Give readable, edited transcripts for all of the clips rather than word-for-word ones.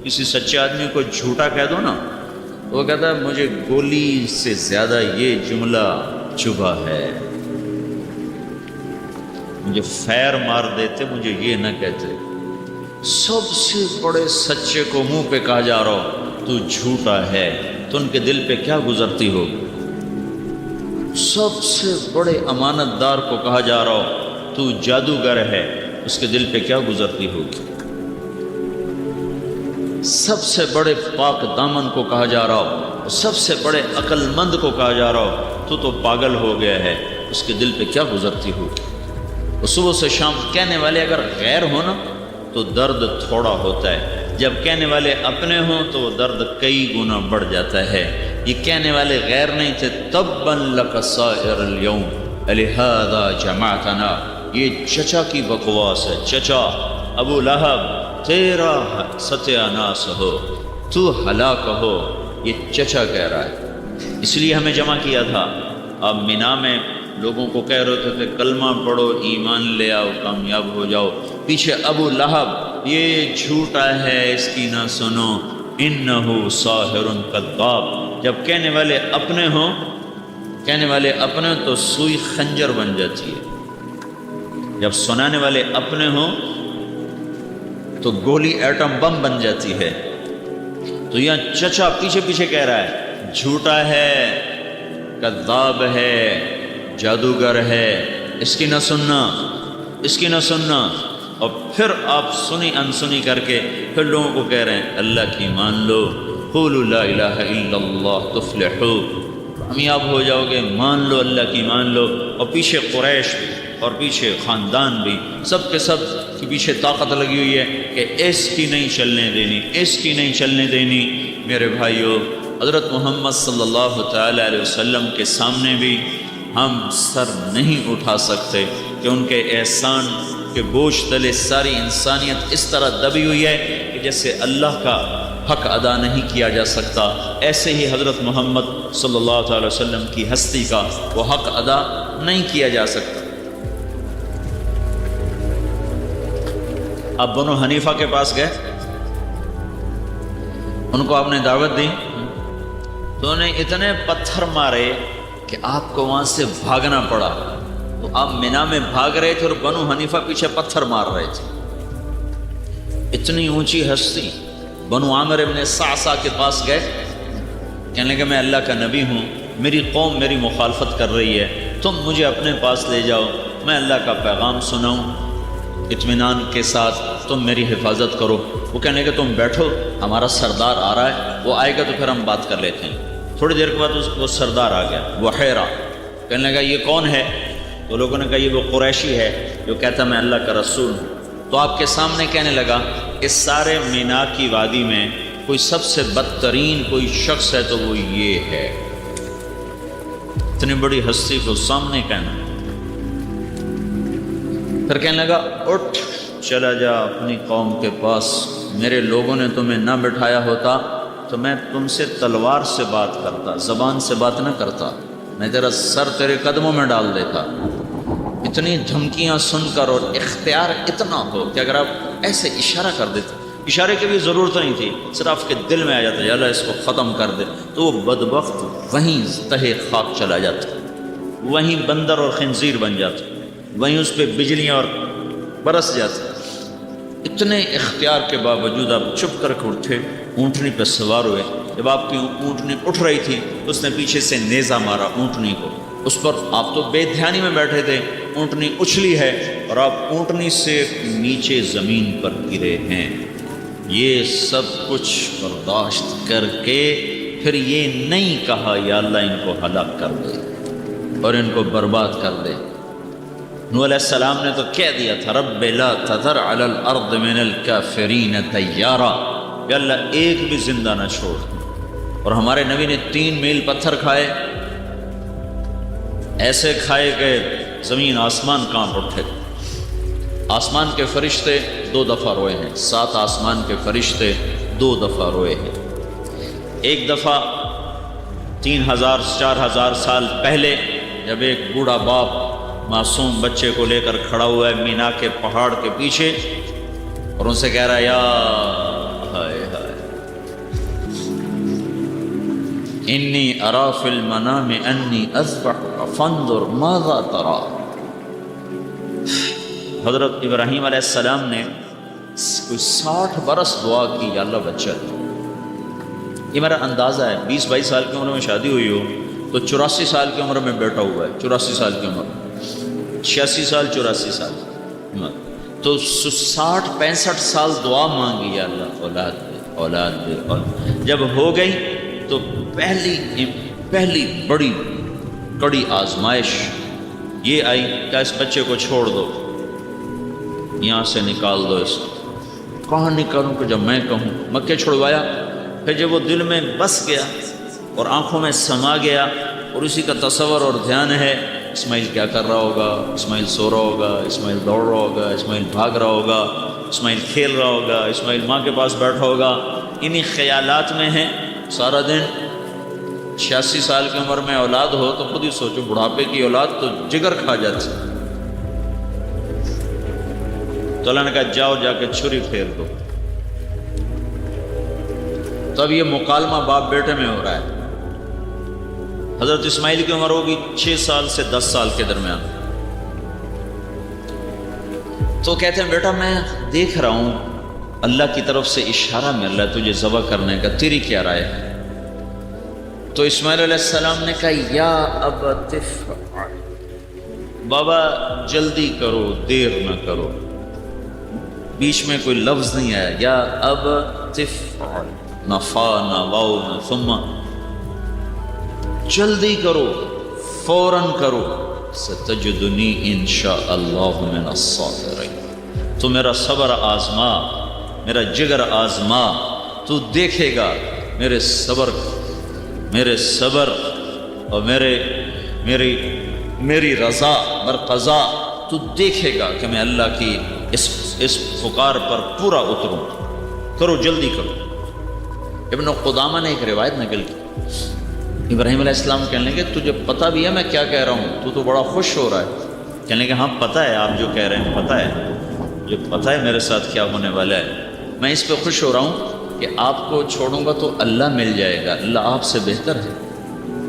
کسی سچے آدمی کو جھوٹا کہہ دو نا، وہ کہتا ہے مجھے گولی سے زیادہ یہ جملہ چبھا ہے، مجھے فیر مار دیتے، مجھے یہ نہ کہتے۔ سب سے بڑے سچے کو منہ پہ کہا جا رہا ہو تو جھوٹا ہے، تو ان کے دل پہ کیا گزرتی ہوگی؟ سب سے بڑے امانت دار کو کہا جا رہا ہو تو جادوگر ہے، اس کے دل پہ کیا گزرتی ہوگی؟ سب سے بڑے پاک دامن کو کہا جا رہا ہو، سب سے بڑے عقل مند کو کہا جا رہا ہو تو پاگل ہو گیا ہے، اس کے دل پہ کیا گزرتی ہوگی؟ اور صبح سے شام کہنے والے اگر غیر ہو نا تو درد تھوڑا ہوتا ہے، جب کہنے والے اپنے ہوں تو درد کئی گنا بڑھ جاتا ہے۔ یہ کہنے والے غیر نہیں تھے، تبا لک سائر اليوم لہذا جمعتنا، یہ چچا کی بکواس ہے۔ چچا ابو لہب تیرا ستیہ ناس ہو، تو ہلاک ہو، یہ چچا کہہ رہا ہے، اس لیے ہمیں جمع کیا تھا۔ اب مینا میں لوگوں کو کہہ رہے تھے کلمہ پڑھو، ایمان لے آؤ، کامیاب ہو جاؤ، پیچھے ابو لہب یہ جھوٹا ہے، اس کی نہ سنو، انہ ساحر کذاب۔ جب کہنے والے اپنے ہوں تو سوئی خنجر بن جاتی ہے، جب سنانے والے اپنے ہوں تو گولی ایٹم بم بن جاتی ہے۔ تو یہاں چچا پیچھے پیچھے کہہ رہا ہے جھوٹا ہے، کذاب ہے، جادوگر ہے، اس کی نہ سننا، اس کی نہ سننا۔ اور پھر آپ سنی انسنی کر کے پھر لوگوں کو کہہ رہے ہیں اللہ کی مان لو، قولوا لا الہ الا اللہ تفلحوا، کامیاب ہو جاؤ گے، مان لو اللہ کی مان لو۔ اور پیچھے قریش بھی اور پیچھے خاندان بھی، سب کے سب کے پیچھے طاقت لگی ہوئی ہے کہ اس کی نہیں چلنے دینی، اس کی نہیں چلنے دینی۔ میرے بھائیو، حضرت محمد صلی اللہ تعالی علیہ وسلم کے سامنے بھی ہم سر نہیں اٹھا سکتے کہ ان کے احسان کے بوجھ تلے ساری انسانیت اس طرح دبی ہوئی ہے کہ جیسے اللہ کا حق ادا نہیں کیا جا سکتا، ایسے ہی حضرت محمد صلی اللہ تعالی وسلم کی ہستی کا وہ حق ادا نہیں کیا جا سکتا۔ اب بنو حنیفہ کے پاس گئے، ان کو آپ نے دعوت دی تو انہیں اتنے پتھر مارے کہ آپ کو وہاں سے بھاگنا پڑا۔ تو آپ مینا میں بھاگ رہے تھے اور بنو حنیفہ پیچھے پتھر مار رہے تھے۔ اتنی اونچی ہستی بنو عامر ابن صعصع کے پاس گئے، کہنے لگے میں اللہ کا نبی ہوں، میری قوم میری مخالفت کر رہی ہے، تم مجھے اپنے پاس لے جاؤ، میں اللہ کا پیغام سناؤں، اطمینان کے ساتھ تم میری حفاظت کرو۔ وہ کہنے لگے تم بیٹھو، ہمارا سردار آ رہا ہے، وہ آئے گا تو پھر ہم بات کر لیتے ہیں۔ تھوڑی دیر کے بعد وہ سردار آ گیا، بحیرہ، کہنے لگا یہ کون ہے؟ تو لوگوں نے کہا یہ وہ قریشی ہے جو کہتا میں اللہ کا رسول ہوں۔ تو آپ کے سامنے کہنے لگا اس سارے مینا کی وادی میں کوئی سب سے بدترین کوئی شخص ہے تو وہ یہ ہے۔ اتنی بڑی ہستی کو سامنے کہنا۔ پھر کہنے لگا اٹھ چلا جا اپنی قوم کے پاس، میرے لوگوں نے تمہیں نہ بٹھایا ہوتا تو میں تم سے تلوار سے بات کرتا، زبان سے بات نہ کرتا، میں تیرا سر تیرے قدموں میں ڈال دیتا۔ اتنی دھمکیاں سن کر اور اختیار اتنا ہو کہ اگر آپ ایسے اشارہ کر دیتے، اشارے کی بھی ضرورت نہیں تھی، صرف آپ کے دل میں آ جاتا ہے اللہ اس کو ختم کر دے، تو وہ بدبخت وہیں تہے خاک چلا جاتا، وہیں بندر اور خنزیر بن جاتا، وہیں اس پہ بجلیاں اور برس جاتی۔ اتنے اختیار کے باوجود آپ چپ کر کے اٹھے، اونٹنی پہ سوار ہوئے۔ جب آپ کی اونٹنی اٹھ رہی تھی تو اس نے پیچھے سے نیزہ مارا اونٹنی کو، اس پر آپ تو بے دھیانی میں بیٹھے تھے، اونٹنی اچھلی ہے اور آپ اونٹنی سے نیچے زمین پر گرے ہیں۔ یہ سب کچھ برداشت کر کے پھر یہ نہیں کہا یا اللہ ان کو ہلاک کر دے اور ان کو برباد کر دے۔ نوح علیہ السلام نے تو کہہ دیا تھا رب لا تذر علی الارض من الکافرین دیارا، یا اللہ ایک بھی زندہ نہ چھوڑ۔ اور ہمارے نبی نے 3 میل پتھر کھائے، ایسے کھائے کہ زمین آسمان کانپ اٹھے۔ آسمان کے فرشتے 2 دفعہ روئے ہیں، 7 آسمان کے فرشتے 2 دفعہ روئے ہیں۔ ایک دفعہ 3000 4000 سال پہلے جب ایک بوڑھا باپ معصوم بچے کو لے کر کھڑا ہوا ہے مینا کے پہاڑ کے پیچھے اور ان سے کہہ رہا ہے یا ہائے ہائے انی ارا فی المنام انی اذبحک فانظر ماذا ترى۔ حضرت ابراہیم علیہ السلام نے کوئی 60 برس دعا کی، یا اللہ بچہ دے۔ یہ میرا اندازہ ہے 20-22 سال کی عمر میں شادی ہوئی ہو تو 84 سال کی عمر میں بیٹا ہوا ہے، 84 سال کی عمر، 86 سال 84 سال تو 60-65 سال دعا مانگی، یا اللہ اولاد دے اولاد دے اولاد۔ جب ہو گئی تو پہلی بڑی کڑی آزمائش یہ آئی کہ اس بچے کو چھوڑ دو، یہاں سے نکال دو اس کو۔ کہاں نکالوں کہ جب میں کہوں؟ مکے چھڑوایا، پھر جب وہ دل میں بس گیا اور آنکھوں میں سما گیا اور اسی کا تصور اور دھیان ہے، اسماعیل کیا کر رہا ہوگا، اسماعیل سو رہا ہوگا، اسماعیل دوڑ رہا ہوگا، اسماعیل بھاگ رہا ہوگا، اسماعیل کھیل رہا ہوگا، اسماعیل ماں کے پاس بیٹھا ہوگا، انہی خیالات میں ہیں سارا دن۔ 86 سال کی عمر میں اولاد ہو تو خود ہی سوچو، بڑھاپے کی اولاد تو جگر کھا جاتی۔ تو اللہ نے کہا جاؤ جا کے چھری پھیر دو۔ تب یہ مکالمہ باپ بیٹے میں ہو رہا ہے۔ حضرت اسماعیل کی عمر ہوگی 6 سال سے 10 سال کے درمیان۔ تو کہتے ہیں بیٹا میں دیکھ رہا ہوں اللہ کی طرف سے اشارہ مل رہا ہے تجھے ذبح کرنے کا، تیری کیا رائے ہے؟ تو اسماعیل علیہ السلام نے کہا یا ابت افعل، بابا جلدی کرو دیر نہ کرو۔ بیچ میں کوئی لفظ نہیں آیا، یا ابت افعل، نہ فا نہ واو نہ ثم، جلدی کرو فوراً کرو، ستجدنی انشاء اللہ من الصابرین۔ تو میرا صبر آزما، میرا جگر آزما، تو دیکھے گا میرے صبر اور میری رضا مرقضا، تو دیکھے گا کہ میں اللہ کی اس پکار پر پورا اتروں۔ کرو جلدی کرو۔ ابن قدامہ نے ایک روایت نقل کی، ابراہیم علیہ السلام کہنے لگے تجھے پتہ بھی ہے میں کیا کہہ رہا ہوں، تو بڑا خوش ہو رہا ہے۔ کہنے لگے ہاں پتہ ہے آپ جو کہہ رہے ہیں، پتہ ہے، مجھے پتہ ہے میرے ساتھ کیا ہونے والا ہے۔ میں اس پہ خوش ہو رہا ہوں کہ آپ کو چھوڑوں گا تو اللہ مل جائے گا، اللہ آپ سے بہتر ہے،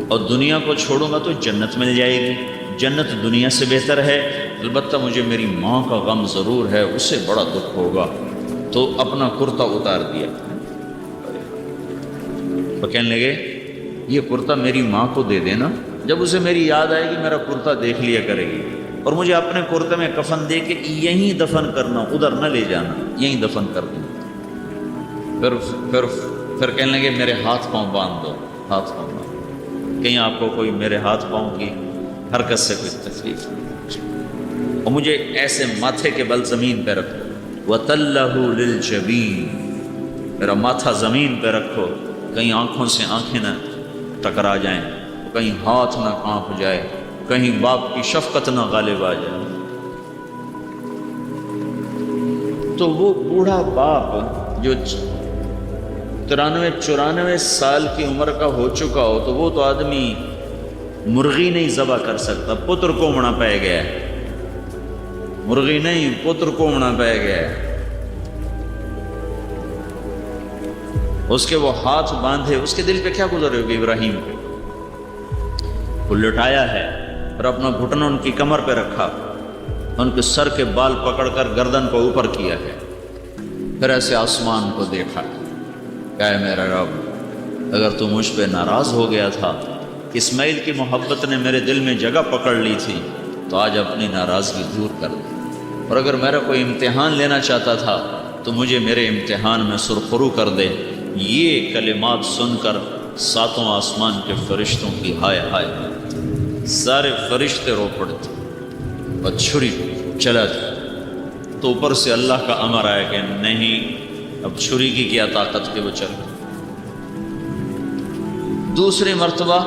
اور دنیا کو چھوڑوں گا تو جنت مل جائے گی، جنت دنیا سے بہتر ہے۔ البتہ مجھے میری ماں کا غم ضرور ہے، اسے بڑا دکھ ہوگا۔ تو اپنا کرتا اتار دیا، وہ کہنے لگے یہ کرتا میری ماں کو دے دینا، جب اسے میری یاد آئے گی میرا کرتا دیکھ لیا کرے گی، اور مجھے اپنے کرتے میں کفن دے کے یہیں دفن کرنا، ادھر نہ لے جانا، یہیں دفن کر دیں۔ پھر کہنے لگے میرے ہاتھ پاؤں باندھ دو، ہاتھ پاؤں باندھ دو، کہیں آپ کو کوئی میرے ہاتھ پاؤں کی حرکت سے کوئی تکلیف نہیں، اور مجھے ایسے ماتھے کے بل زمین پہ رکھو، وَتَلَّهُ لِلْجَبِينِ، میرا ماتھا زمین پہ رکھو، کہیں آنکھوں سے آنکھیں نہ ٹکرا جائیں، کہیں ہاتھ نہ کانپ جائے، کہیں باپ کی شفقت نہ غالب آ جائے۔ تو وہ بوڑھا باپ جو 93-94 سال کی عمر کا ہو چکا ہو، تو وہ تو آدمی مرغی نہیں ذبح کر سکتا، پتر کومڑا پہ گیا ہے، مرغی نہیں پتر کومڑا پہ گیا ہے۔ اس کے وہ ہاتھ باندھے، اس کے دل پہ کیا گزر ہوگی ابراہیم پہ؟ وہ لٹایا ہے، اور اپنا گھٹنا ان کی کمر پہ رکھا، ان کے سر کے بال پکڑ کر گردن کو اوپر کیا ہے، پھر ایسے آسمان کو دیکھا، کہا میرا رب اگر تو مجھ پہ ناراض ہو گیا تھا، اسماعیل کی محبت نے میرے دل میں جگہ پکڑ لی تھی، تو آج اپنی ناراضگی دور کر دے، اور اگر میرا کوئی امتحان لینا چاہتا تھا تو مجھے میرے امتحان میں سرخرو کر دے۔ یہ کلمات سن کر 7 آسمان کے فرشتوں کی ہائے ہائے، سارے فرشتے رو پڑے تھے، اور چھری چلا تھا، تو اوپر سے اللہ کا امر آیا کہ نہیں، اب چھری کی کیا طاقت کہ وہ چل۔ دوسری مرتبہ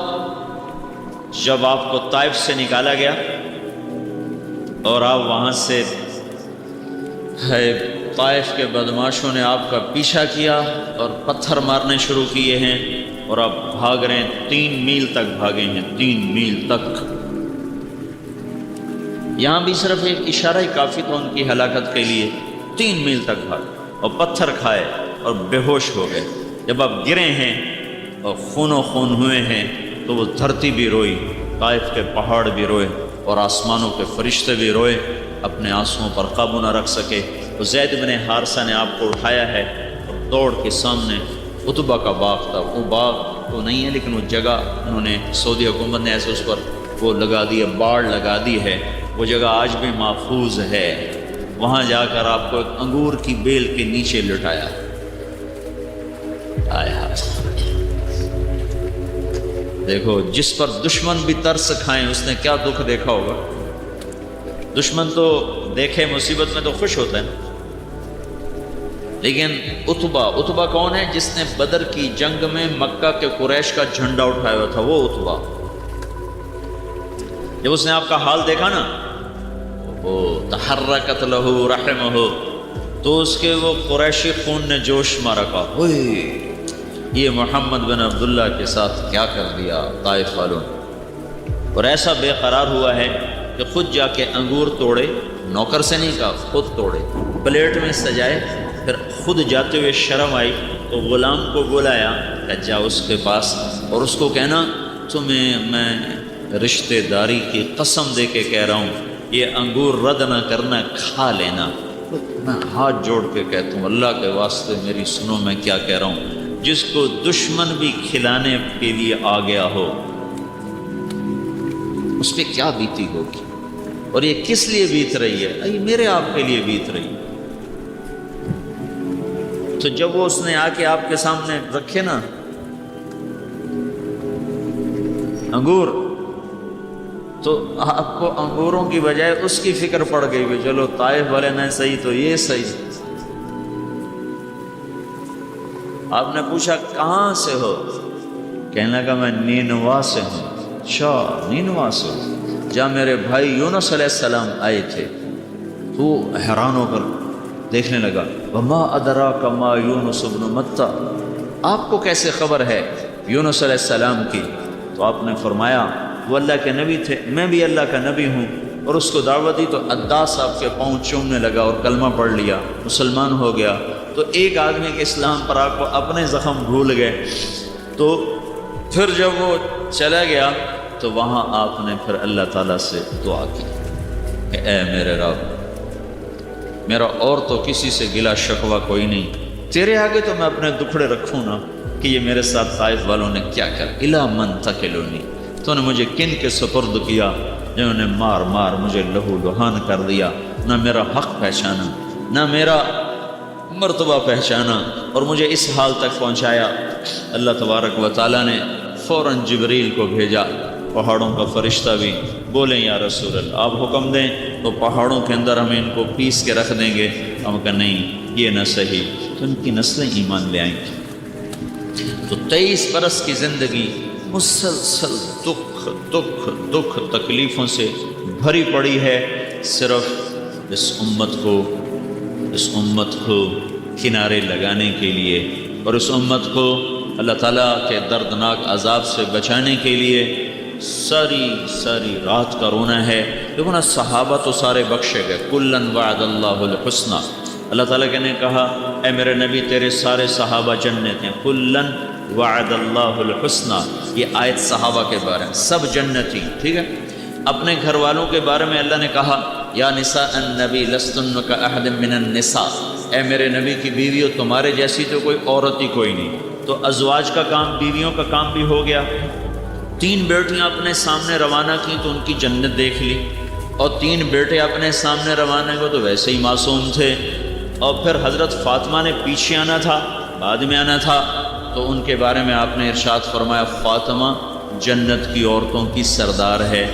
جب آپ کو طائف سے نکالا گیا اور آپ وہاں سے طائف کے بدماشوں نے آپ کا پیچھا کیا اور پتھر مارنے شروع کیے ہیں، اور آپ بھاگ رہے ہیں، 3 میل تک بھاگے ہیں، 3 میل تک۔ یہاں بھی صرف ایک اشارہ ہی کافی تھا ان کی ہلاکت کے لیے، 3 میل تک بھاگے اور پتھر کھائے اور بے ہوش ہو گئے۔ جب آپ گرے ہیں اور خون و خون ہوئے ہیں تو وہ دھرتی بھی روئی، طائف کے پہاڑ بھی روئے اور آسمانوں کے فرشتے بھی روئے، اپنے آنسوؤں پر قابو نہ رکھ سکے۔ تو زید بن حارثہ نے آپ کو اٹھایا ہے اور دوڑ کے سامنے عتبہ کا باغ تھا، وہ باغ تو نہیں ہے لیکن وہ جگہ انہوں نے سعودی حکومت نے ایسے اس پر وہ لگا دی ہے، باڑ لگا دی ہے، وہ جگہ آج بھی محفوظ ہے۔ وہاں جا کر آپ کو ایک انگور کی بیل کے نیچے لٹایا ہے۔ دیکھو جس پر دشمن بھی ترس کھائیں اس نے کیا دکھ دیکھا ہوگا۔ دشمن تو دیکھے مصیبت میں تو خوش ہوتا ہے، لیکن عتبہ کون ہے؟ جس نے بدر کی جنگ میں مکہ کے قریش کا جھنڈا اٹھایا ہوا تھا، وہ عتبہ۔ جب اس نے آپ کا حال دیکھا نا، وہ تحرکت لہ رحمہ، تو اس کے وہ قریشی خون نے جوش مارا، کہا ہوئے یہ محمد بن عبداللہ کے ساتھ کیا کر دیا طائف والوں نے۔ اور ایسا بے قرار ہوا ہے کہ خود جا کے انگور توڑے، نوکر سے نہیں کہا، خود توڑے، پلیٹ میں سجائے، پھر خود جاتے ہوئے شرم آئی تو غلام کو بلایا کہ جا اس کے پاس اور اس کو کہنا تمہیں میں رشتہ داری کی قسم دے کے کہہ رہا ہوں یہ انگور رد نہ کرنا، کھا لینا۔ میں ہاتھ جوڑ کے کہتا ہوں اللہ کے واسطے میری سنو میں کیا کہہ رہا ہوں، جس کو دشمن بھی کھلانے کے لیے آ گیا ہو اس پہ کیا بیتی ہوگی، اور یہ کس لیے بیت رہی ہے؟ یہ میرے آپ کے لیے بیت رہی ہے۔ تو جب وہ اس نے آ کے آپ کے سامنے رکھے نا انگور، تو آپ کو انگوروں کی بجائے اس کی فکر پڑ گئی کہ چلو طائف والے نہ صحیح تو یہ صحیح۔ آپ نے پوچھا کہاں سے ہو؟ کہنے لگا میں نینوا سے ہوں۔ اچھا نینوا سے ہوں، جہاں میرے بھائی یونس علیہ السلام آئے تھے۔ تو حیران ہو کر دیکھنے لگا، وما ادراک ما یونس ابن متى، آپ کو کیسے خبر ہے یونس علیہ السلام کی؟ تو آپ نے فرمایا وہ اللہ کے نبی تھے، میں بھی اللہ کا نبی ہوں۔ اور اس کو دعوت دی تو عداس آپ کے پاؤں چومنے لگا اور کلمہ پڑھ لیا، مسلمان ہو گیا۔ تو ایک آدمی کے اسلام پر آپ کو اپنے زخم بھول گئے۔ تو پھر جب وہ چلا گیا تو وہاں آپ نے پھر اللہ تعالیٰ سے دعا کی کہ اے میرے رب، میرا اور تو کسی سے گلا شکوہ کوئی نہیں، تیرے آگے تو میں اپنے دکھڑے رکھوں نا کہ یہ میرے ساتھ طائف والوں نے کیا کر، الا من تکلونی، تو نے مجھے کن کے سپرد کیا جنہوں نے مار مار مجھے لہو لہان کر دیا، نہ میرا حق پہچانا، نہ میرا مرتبہ پہچانا، اور مجھے اس حال تک پہنچایا۔ اللہ تبارک و تعالیٰ نے فوراً جبریل کو بھیجا، پہاڑوں کا فرشتہ بھی، بولیں یا رسول اللہ آپ حکم دیں تو پہاڑوں کے اندر ہم ان کو پیس کے رکھ دیں گے۔ ہم کہا نہیں یہ نہ صحیح، تو ان کی نسلیں ایمان لے آئیں گی۔ تو 23 برس کی زندگی مسلسل دکھ دکھ دکھ تکلیفوں سے بھری پڑی ہے، صرف اس امت کو کنارے لگانے کے لیے، اور اس امت کو اللہ تعالیٰ کے دردناک عذاب سے بچانے کے لیے ساری رات کا رونا ہے۔ دیکھو نا، صحابہ تو سارے بخشے گئے، کلن وعد اللہ الحسنہ، اللہ تعالیٰ نے کہا اے میرے نبی تیرے سارے صحابہ جنت ہیں، کلن وعد اللہ الحسنہ، یہ آیت صحابہ کے بارے میں، سب جنتی، ٹھیک ہے۔ اپنے گھر والوں کے بارے میں اللہ نے کہا یا نساء النبی لستن کاحد من النساء، اے میرے نبی کی بیویوں تمہارے جیسی تو کوئی عورت ہی کوئی نہیں۔ تو ازواج کا کام، بیویوں کا کام بھی ہو گیا۔ 3 بیٹیاں اپنے سامنے روانہ کی تو ان کی جنت دیکھ لی، اور 3 بیٹے اپنے سامنے روانہ کو تو ویسے ہی معصوم تھے، اور پھر حضرت فاطمہ نے پیچھے آنا تھا، بعد میں آنا تھا، تو ان کے بارے میں آپ نے ارشاد فرمایا فاطمہ جنت کی عورتوں کی سردار ہے۔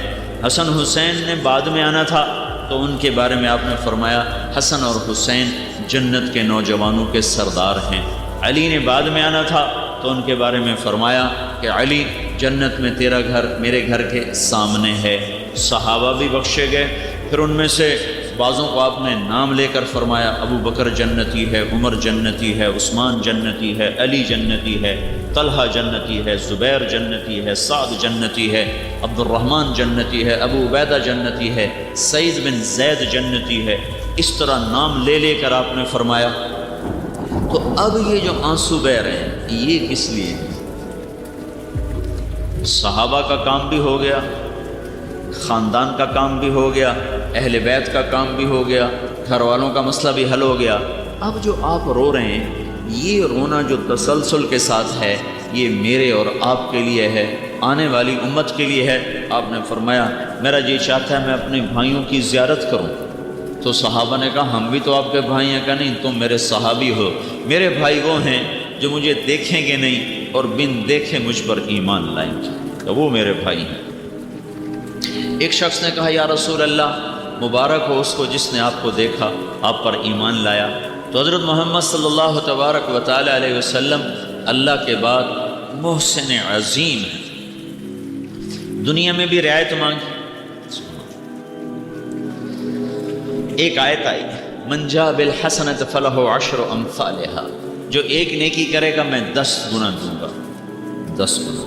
حسن حسین نے بعد میں آنا تھا تو ان کے بارے میں آپ نے فرمایا حسن اور حسین جنت کے نوجوانوں کے سردار ہیں۔ علی نے بعد میں آنا تھا تو ان کے بارے میں فرمایا کہ علی جنت میں تیرا گھر میرے گھر کے سامنے ہے۔ صحابہ بھی بخشے گئے، پھر ان میں سے بعضوں کو آپ نے نام لے کر فرمایا ابو بکر جنتی ہے، عمر جنتی ہے، عثمان جنتی ہے، علی جنتی ہے، طلحہ جنتی ہے، زبیر جنتی ہے، سعد جنتی ہے، عبد الرحمن جنتی ہے، ابو عبیدہ جنتی ہے، سعید بن زید جنتی ہے۔ اس طرح نام لے لے کر آپ نے فرمایا۔ تو اب یہ جو آنسو بہ رہے ہیں یہ کس لیے؟ صحابہ کا کام بھی ہو گیا، خاندان کا کام بھی ہو گیا، اہل بیت کا کام بھی ہو گیا، گھر والوں کا مسئلہ بھی حل ہو گیا۔ اب جو آپ رو رہے ہیں، یہ رونا جو تسلسل کے ساتھ ہے، یہ میرے اور آپ کے لیے ہے، آنے والی امت کے لیے ہے۔ آپ نے فرمایا میرا جی چاہتا ہے میں اپنے بھائیوں کی زیارت کروں۔ تو صحابہ نے کہا ہم بھی تو آپ کے بھائی ہیں۔ کہا نہیں، تم میرے صحابی ہو، میرے بھائی وہ ہیں جو مجھے دیکھیں گے نہیں اور بن دیکھے مجھ پر ایمان لائیں گے، تو وہ میرے بھائی ہیں۔ ایک شخص نے کہا یا رسول اللہ، مبارک ہو اس کو جس نے آپ کو دیکھا، آپ پر ایمان لایا۔ تو حضرت محمد صلی اللہ تبارک و تعالی علیہ وسلم اللہ کے بعد محسن عظیم ہیں، دنیا میں بھی رعایت مانگی۔ ایک آیت آئی من جاء بالحسنۃ فلہ عشر امثالھا، جو ایک نیکی کرے گا میں 10 گنا دوں گا، 10 گنا۔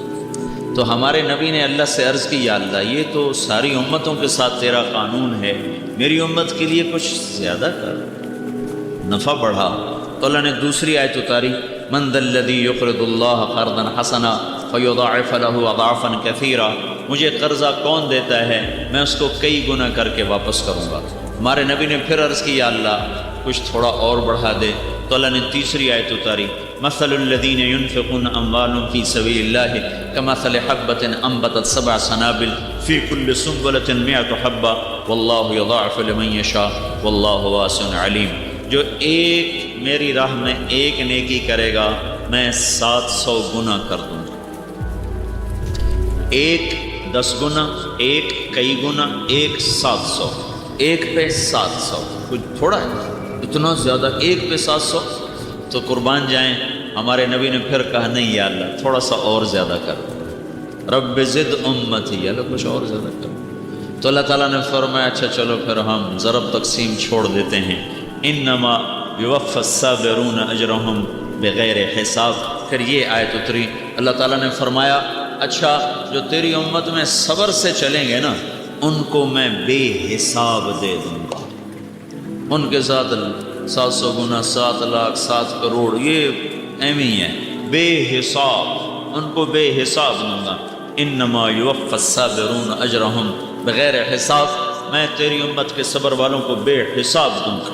تو ہمارے نبی نے اللہ سے عرض کی یا اللہ یہ تو ساری امتوں کے ساتھ تیرا قانون ہے، میری امت کے لیے کچھ زیادہ کر، نفع بڑھا۔ تو اللہ نے دوسری آیت اتاری من ذا الذی یقرض اللہ قرضا حسنا فیضاعف له اضعافا کثیرا، مجھے قرضہ کون دیتا ہے میں اس کو کئی گنا کر کے واپس کروں گا۔ ہمارے نبی نے پھر عرض کی یا اللہ کچھ تھوڑا اور بڑھا دے۔ تو اللہ نے تیسری آیت اتاری مثل الذین ينفقون اموالهم فی سبیل اللہ کمثل حبۃ انبتت 7 سنابل فی کل سنبلۃ 100 حبۃ واللہ یضاعف لمن یشاء واللہ واسع علیم۔ جو ایک میری راہ میں ایک نیکی کرے گا میں 700 گنا کر دوں گا۔ ایک 10 گنا، ایک کئی گنا، ایک 700، ایک پہ 700، کچھ تھوڑا ہے اتنا زیادہ، ایک پہ 700۔ تو قربان جائیں، ہمارے نبی نے پھر کہا نہیں یا اللہ تھوڑا سا اور زیادہ کر، رب زد امتی، یا اللہ کچھ اور زیادہ کر۔ تو اللہ تعالیٰ نے فرمایا اچھا چلو پھر ہم ضرب تقسیم چھوڑ دیتے ہیں، انما یوفی الصابرون اجرہم بغیر حساب۔ پھر یہ آیت اتری، اللہ تعالیٰ نے فرمایا اچھا جو تیری امت میں صبر سے چلیں گے نا ان کو میں بے حساب دے دوں گا، ان کے ساتھ 700 گنا، 7 لاکھ، 7 کروڑ، یہ ایم ہی ہے، بے حساب، ان کو بے حساب دوں گا۔ انما یوفی الصابرون اجرہم بغیر حساب، میں تیری امت کے صبر والوں کو بے حساب دوں گا۔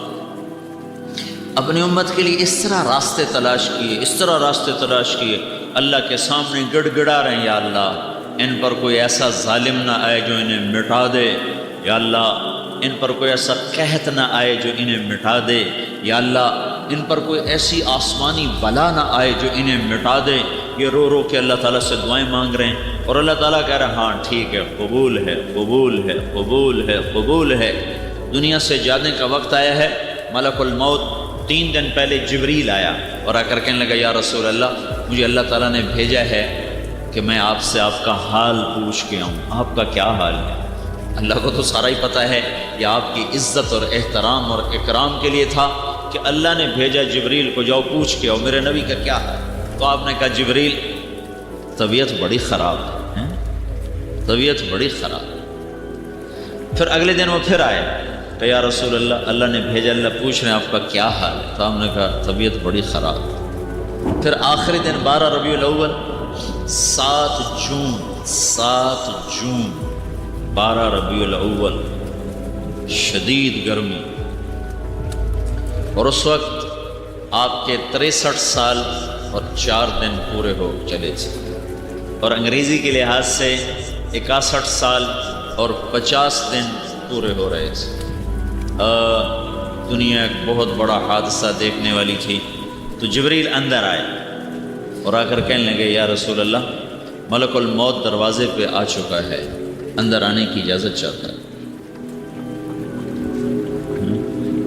اپنی امت کے لیے اس طرح راستے تلاش کیے، اس طرح راستے تلاش کیے، اللہ کے سامنے گڑ گڑا رہے ہیں یا اللہ ان پر کوئی ایسا ظالم نہ آئے جو انہیں مٹا دے، یا اللہ ان پر کوئی ایسا قحط نہ آئے جو انہیں مٹا دے، یا اللہ ان پر کوئی ایسی آسمانی بلا نہ آئے جو انہیں مٹا دے۔ یہ رو رو کے اللہ تعالیٰ سے دعائیں مانگ رہے ہیں، اور اللہ تعالیٰ کہہ رہا ہاں ٹھیک ہے، قبول ہے، قبول ہے، قبول ہے، قبول ہے۔ دنیا سے جانے کا وقت آیا ہے۔ ملک الموت 3 دن پہلے جبریل آیا اور آ کر کہنے لگا یا رسول اللہ مجھے اللہ تعالیٰ نے بھیجا ہے کہ میں آپ سے آپ کا حال پوچھ کے آؤں، آپ کا کیا حال ہے؟ اللہ کو تو سارا ہی پتہ ہے، یہ آپ کی عزت اور احترام اور اکرام کے لیے تھا کہ اللہ نے بھیجا جبریل کو جاؤ پوچھ کے آؤ میرے نبی کا کیا حال۔ تو آپ نے کہا جبریل طبیعت بڑی خراب ہے، طبیعت بڑی خراب۔ پھر اگلے دن وہ پھر آئے کہ یا رسول اللہ اللہ نے بھیجا، اللہ پوچھ رہے ہیں آپ کا کیا حال ہے؟ تو ہم نے کہا طبیعت بڑی خراب۔ پھر آخری دن 12 ربیع الاول 7 جون 12 ربیع الاول، شدید گرمی، اور اس وقت آپ کے 63 سال اور 4 دن پورے ہو چلے تھے، اور انگریزی کے لحاظ سے 61 سال اور 50 دن پورے ہو رہے تھے۔ دنیا ایک بہت بڑا حادثہ دیکھنے والی تھی۔ تو جبریل اندر آئے اور آ کر کہنے لگے یا رسول اللہ ملک الموت دروازے پہ آ چکا ہے، اندر آنے کی اجازت چاہتا ہے۔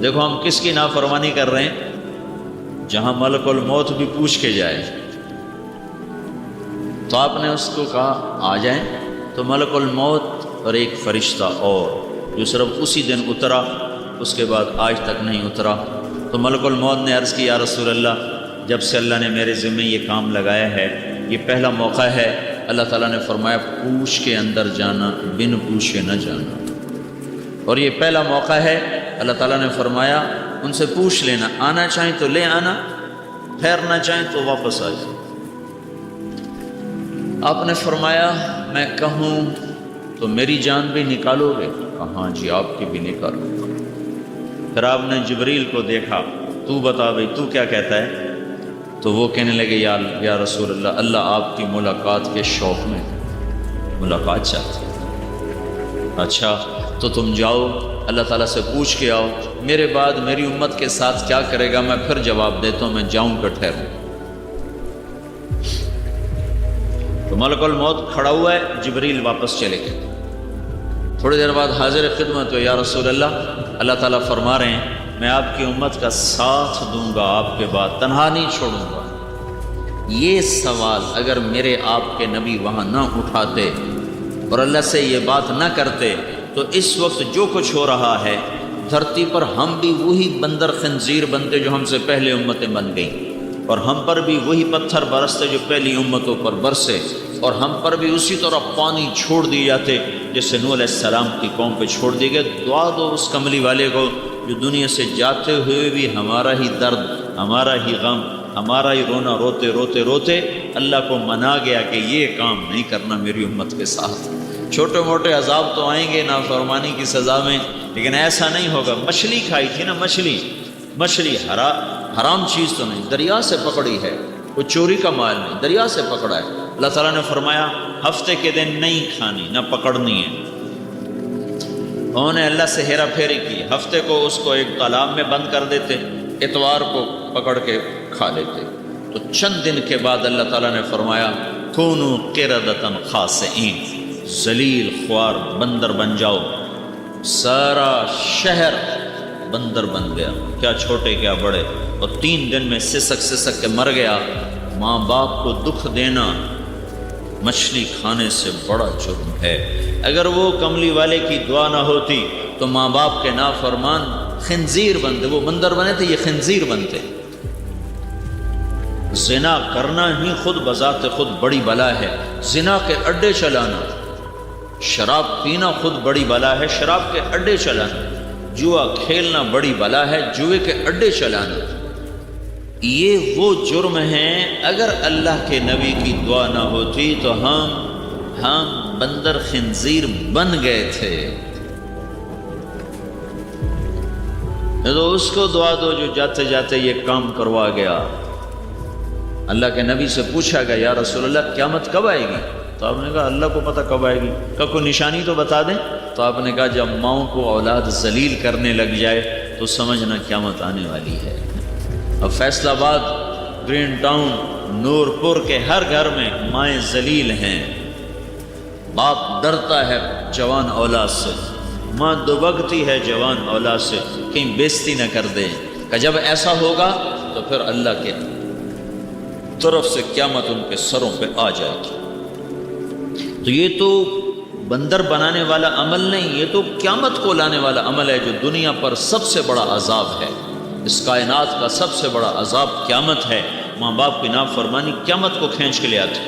دیکھو ہم کس کی نافرمانی کر رہے ہیں، جہاں ملک الموت بھی پوچھ کے جائے۔ تو آپ نے اس کو کہا آ جائیں، تو ملک الموت اور ایک فرشتہ اور جو صرف اسی دن اترا، اس کے بعد آج تک نہیں اترا۔ تو ملک الموت نے عرض کی یا رسول اللہ جب سے اللہ نے میرے ذمہ یہ کام لگایا ہے یہ پہلا موقع ہے۔ اللہ تعالیٰ نے فرمایا پوچھ کے اندر جانا، بن پوچھے نہ جانا، اور یہ پہلا موقع ہے۔ اللہ تعالیٰ نے فرمایا ان سے پوچھ لینا، آنا چاہیں تو لے آنا، ٹھہرنا چاہیں تو واپس آ جائیں۔ آپ نے فرمایا میں کہوں تو میری جان بھی نکالو گے؟ کہا ہاں جی آپ کی بھی نکالو گا۔ پھر آپ نے جبریل کو دیکھا، تو بتا بھائی تو کیا کہتا ہے؟ تو وہ کہنے لگے یا رسول اللہ، اللہ آپ کی ملاقات کے شوق میں ملاقات چاہتے ہیں۔ اچھا تو تم جاؤ اللہ تعالیٰ سے پوچھ کے آؤ، میرے بعد میری امت کے ساتھ کیا کرے گا میں پھر جواب دیتا ہوں، میں جاؤں گا ٹھہروں۔ تو ملک الموت کھڑا ہوا ہے، جبریل واپس چلے گئے۔ تھوڑی دیر بعد حاضر خدمت ہو، یا رسول اللہ تعالیٰ فرما رہے ہیں میں آپ کی امت کا ساتھ دوں گا، آپ کے بعد تنہا نہیں چھوڑوں گا۔ یہ سوال اگر میرے آپ کے نبی وہاں نہ اٹھاتے اور اللہ سے یہ بات نہ کرتے تو اس وقت جو کچھ ہو رہا ہے دھرتی پر ہم بھی وہی بندر خنزیر بنتے جو ہم سے پہلے امتیں بن گئیں، اور ہم پر بھی وہی پتھر برستے جو پہلی امتوں پر برسے، اور ہم پر بھی اسی طرح پانی چھوڑ دیے جاتے جیسے نوح علیہ السلام کی قوم پہ چھوڑ دیے گئے۔ دعا دو اس کملی والے کو جو دنیا سے جاتے ہوئے بھی ہمارا ہی درد، ہمارا ہی غم، ہمارا ہی رونا روتے روتے روتے اللہ کو منا گیا کہ یہ کام نہیں کرنا میری امت کے ساتھ۔ چھوٹے موٹے عذاب تو آئیں گے نافرمانی کی سزا میں، لیکن ایسا نہیں ہوگا۔ مچھلی کھائی تھی نا، مچھلی حرام چیز تو نہیں، دریا سے پکڑی ہے، کوئی چوری کا مال نہیں، دریا سے پکڑا ہے۔ اللہ تعالیٰ نے فرمایا ہفتے کے دن نہیں کھانی، نہ پکڑنی ہے۔ انہوں نے اللہ سے ہیرا پھیری کی، ہفتے کو اس کو ایک تالاب میں بند کر دیتے، اتوار کو پکڑ کے کھا لیتے۔ تو چند دن کے بعد اللہ تعالیٰ نے فرمایا کونوا قردۃ خاسئین، ذلیل خوار بندر بن جاؤ۔ سارا شہر بندر بن گیا، کیا چھوٹے کیا بڑے، اور 3 دن میں سسک کے مر گیا۔ ماں باپ کو دکھ دینا مچھلی کھانے سے بڑا جرم ہے۔ اگر وہ کملی والے کی دعا نہ ہوتی تو ماں باپ کے نافرمان خنزیر بنتے، وہ بندر بنے تھے، یہ خنزیر بنتے۔ زنا کرنا ہی خود بذات خود بڑی بلا ہے، زنا کے اڈے چلانا، شراب پینا خود بڑی بلا ہے، شراب کے اڈے چلانا، جوا کھیلنا بڑی بلا ہے، جوئے کے اڈے چلانا۔ یہ وہ جرم ہیں، اگر اللہ کے نبی کی دعا نہ ہوتی تو ہم بندر خنزیر بن گئے تھے۔ تو اس کو دعا دو جو جاتے جاتے یہ کام کروا گیا۔ اللہ کے نبی سے پوچھا گیا یا رسول اللہ قیامت کب آئے گی؟ تو آپ نے کہا اللہ کو پتہ کب آئے گی، کوئی نشانی تو بتا دیں۔ تو آپ نے کہا جب ماؤں کو اولاد ذلیل کرنے لگ جائے تو سمجھنا قیامت آنے والی ہے۔ اب فیصل آباد، گرین ٹاؤن، نور پور کے ہر گھر میں مائیں ذلیل ہیں، باپ ڈرتا ہے جوان اولاد سے، ماں دبکتی ہے جوان اولاد سے کہیں بےزتی نہ کر دے، کہ جب ایسا ہوگا تو پھر اللہ کے طرف سے قیامت ان کے سروں پہ آ جائے گی۔ تو یہ تو بندر بنانے والا عمل نہیں، یہ تو قیامت کو لانے والا عمل ہے، جو دنیا پر سب سے بڑا عذاب ہے۔ اس کائنات کا سب سے بڑا عذاب قیامت ہے۔ ماں باپ کی نافرمانی قیامت کو کھینچ کے لے آتی۔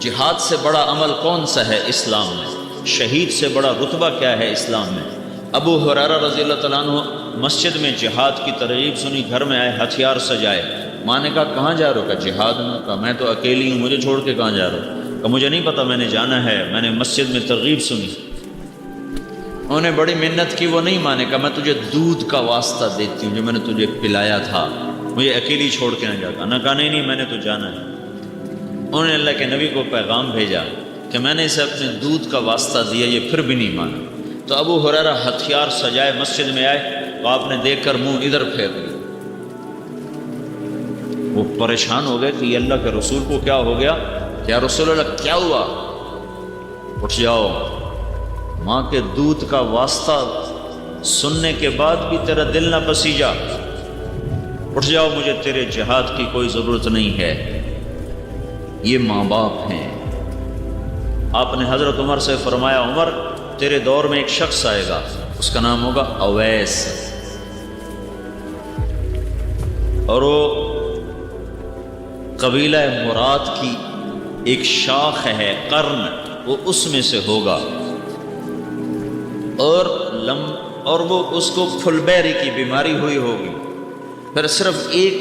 جہاد سے بڑا عمل کون سا ہے اسلام میں؟ شہید سے بڑا رتبہ کیا ہے اسلام میں؟ ابو ہریرہ رضی اللہ تعالیٰ عنہ مسجد میں جہاد کی ترغیب سنی، گھر میں آئے ہتھیار سجائے، ماں نے کہا کہاں جا رہے ہو؟ کہا جہاد میں۔ کہا میں تو اکیلی ہوں، مجھے چھوڑ کے کہاں جا رہا ہوں؟ کہا مجھے نہیں پتا، میں نے جانا ہے، میں نے مسجد میں ترغیب سنی۔ انہوں نے بڑی منت کی، وہ نہیں مانے۔ کہا میں تجھے دودھ کا واسطہ دیتی ہوں جو میں نے تجھے پلایا تھا، مجھے اکیلی چھوڑ کے نہ جاتا۔ نہ کہا نہیں میں نے تو جانا ہے۔ انہوں نے اللہ کے نبی کو پیغام بھیجا کہ میں نے اسے اپنے دودھ کا واسطہ دیا، یہ پھر بھی نہیں مانا۔ تو ابو ہریرہ ہتھیار سجائے مسجد میں آئے تو آپ نے دیکھ کر منہ ادھر پھیر لیا۔ وہ پریشان ہو گئے کہ یہ اللہ کے رسول کو کیا ہو گیا؟ یا رسول اللہ کیا ہوا؟ اٹھ جاؤ، ماں کے دودھ کا واسطہ سننے کے بعد بھی تیرا دل نہ پسیجا، اٹھ جاؤ، مجھے تیرے جہاد کی کوئی ضرورت نہیں ہے۔ یہ ماں باپ ہیں۔ آپ نے حضرت عمر سے فرمایا عمر تیرے دور میں ایک شخص آئے گا، اس کا نام ہوگا اویس، اور وہ قبیلہ مراد کی ایک شاخ ہے، قرن، وہ اس میں سے ہوگا، اور وہ اس کو پھلبیری کی بیماری ہوئی ہوگی، پھر صرف ایک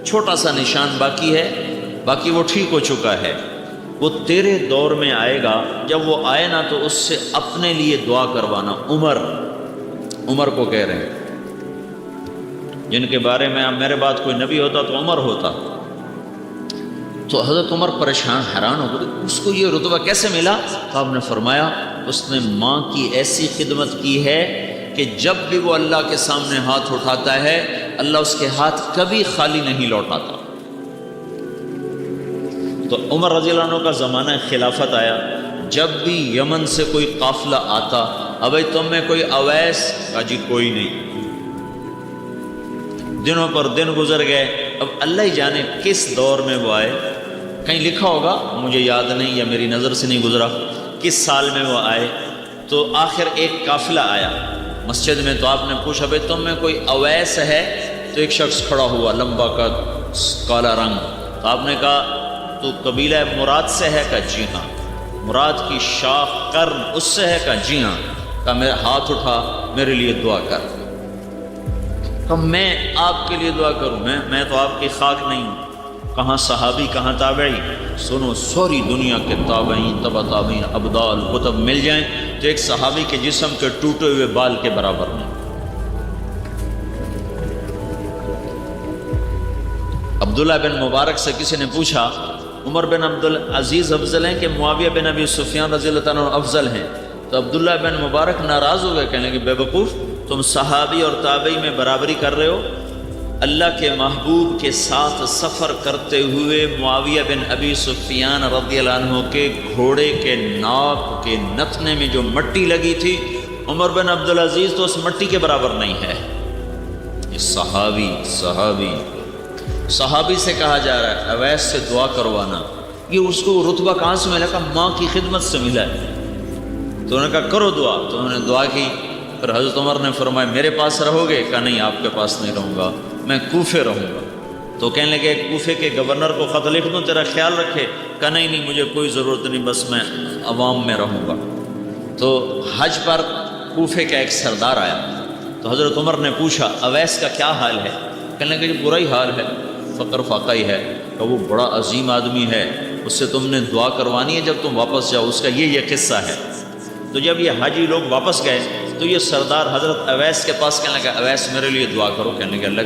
چھوٹا سا نشان باقی ہے، باقی وہ ٹھیک ہو چکا ہے۔ وہ تیرے دور میں آئے گا، جب وہ آئے نا تو اس سے اپنے لیے دعا کروانا۔ عمر کو کہہ رہے ہیں، جن کے بارے میں اب میرے بعد کوئی نبی ہوتا تو عمر ہوتا۔ تو حضرت عمر پریشان حیران ہو گئے، اس کو یہ رتبہ کیسے ملا؟ تو آپ نے فرمایا اس نے ماں کی ایسی خدمت کی ہے کہ جب بھی وہ اللہ کے سامنے ہاتھ اٹھاتا ہے اللہ اس کے ہاتھ کبھی خالی نہیں لوٹاتا۔ تو عمر رضی اللہ عنہ کا زمانہ خلافت آیا، جب بھی یمن سے کوئی قافلہ آتا، ابھی تم میں کوئی اویس؟ کہا جی کوئی نہیں۔ دنوں پر دن گزر گئے، اب اللہ ہی جانے کس دور میں وہ آئے، کہیں لکھا ہوگا مجھے یاد نہیں یا میری نظر سے نہیں گزرا کس سال میں وہ آئے۔ تو آخر ایک قافلہ آیا مسجد میں، تو آپ نے پوچھا بھائی تم میں کوئی اویس ہے؟ تو ایک شخص کھڑا ہوا، لمبا قد، کالا رنگ۔ تو آپ نے کہا تو قبیلہ مراد سے ہے؟ کہا جی ہاں۔ مراد کی شاخ قرن اس سے ہے؟ کہا جی ہاں۔ کہا میرا ہاتھ اٹھا میرے لیے دعا کر۔ کہا میں آپ کے لیے دعا کروں؟ میں تو آپ کی خاک نہیں ہوں۔ کہاں صحابی کہاں تابعی؟ سنو سوری دنیا کے تابعین، تبع تابعین، ابدال، کتب مل جائیں تو ایک صحابی کے جسم کے ٹوٹے ہوئے بال کے برابر نہیں۔ عبداللہ بن مبارک سے کسی نے پوچھا عمر بن عبدالعزیز افضل ہیں کہ معاویہ بن ابی سفیان رضی اللہ عنہ افضل ہیں؟ تو عبداللہ بن مبارک ناراض ہو گئے، کہنے لگے بے وقوف، تم صحابی اور تابعی میں برابری کر رہے ہو؟ اللہ کے محبوب کے ساتھ سفر کرتے ہوئے معاویہ بن ابی سفیان رضی اللہ عنہ کے گھوڑے کے ناک کے نتنے میں جو مٹی لگی تھی، عمر بن عبدالعزیز تو اس مٹی کے برابر نہیں ہے۔ یہ صحابی سے کہا جا رہا ہے اویس سے دعا کروانا، یہ اس کو رتبہ کہاں سے ملا؟ کہ ماں کی خدمت سے ملا ہے۔ تو انہوں نے کہا کرو دعا، تو انہوں نے دعا کی۔ پھر حضرت عمر نے فرمایا میرے پاس رہو گے؟ کہا نہیں آپ کے پاس نہیں رہوں گا، میں کوفے رہوں گا۔ تو کہنے لگے کوفے کے گورنر کو خط لکھ دوں تیرا خیال رکھے؟ کہا نہیں مجھے کوئی ضرورت نہیں، بس میں عوام میں رہوں گا۔ تو حج پر کوفے کا ایک سردار آیا، تو حضرت عمر نے پوچھا اویس کا کیا حال ہے؟ کہنے لگے برا ہی حال ہے، فقر فاقہ ہی ہے۔ کہ وہ بڑا عظیم آدمی ہے، اس سے تم نے دعا کروانی ہے جب تم واپس جاؤ، اس کا یہ قصہ ہے۔ تو جب یہ حاجی لوگ واپس گئے تو یہ سردار حضرت اویس کے پاس کہنے لگا اویس میرے لیے دعا کرو۔ کہنے لگا اللہ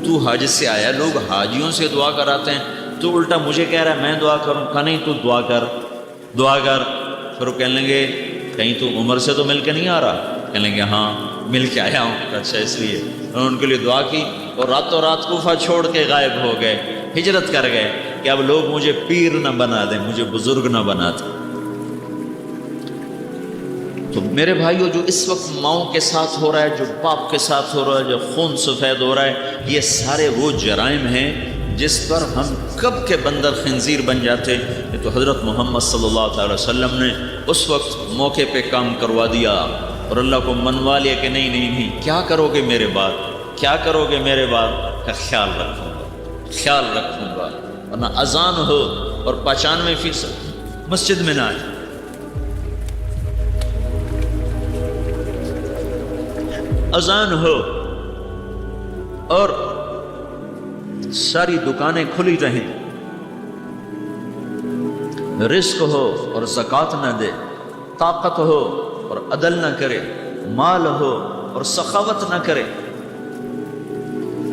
تو حج سے آیا، لوگ حاجیوں سے دعا کراتے ہیں، تو الٹا مجھے کہہ رہا ہے میں دعا کروں؟ کہا نہیں تو دعا کر۔ پھر وہ کہنے لگے کہیں تو عمر سے تو مل کے نہیں آ رہا؟ کہنے لگے ہاں مل کے آیا ہوں۔ اچھا اس لیے انہوں نے ان کے لیے دعا کی اور راتوں رات کوفہ چھوڑ کے غائب ہو گئے، ہجرت کر گئے کہ اب لوگ مجھے پیر نہ بنا دیں، مجھے بزرگ نہ بنا دیں۔ تو میرے بھائیو جو اس وقت ماؤں کے ساتھ ہو رہا ہے، جو باپ کے ساتھ ہو رہا ہے، جو خون سفید ہو رہا ہے، یہ سارے وہ جرائم ہیں جس پر ہم کب کے بندر خنزیر بن جاتے۔ یہ تو حضرت محمد صلی اللہ علیہ وسلم نے اس وقت موقع پہ کام کروا دیا اور اللہ کو منوا لیا کہ نہیں کیا کرو گے میرے بعد، کیا کرو گے میرے بعد؟ کا خیال رکھوں گا ورنہ اذان ہو اور 95% مسجد میں نہ آئے۔ اذان ہو اور ساری دکانیں کھلی رہیں، رزق ہو اور زکوٰۃ نہ دے، طاقت ہو اور عدل نہ کرے، مال ہو اور سخاوت نہ کرے،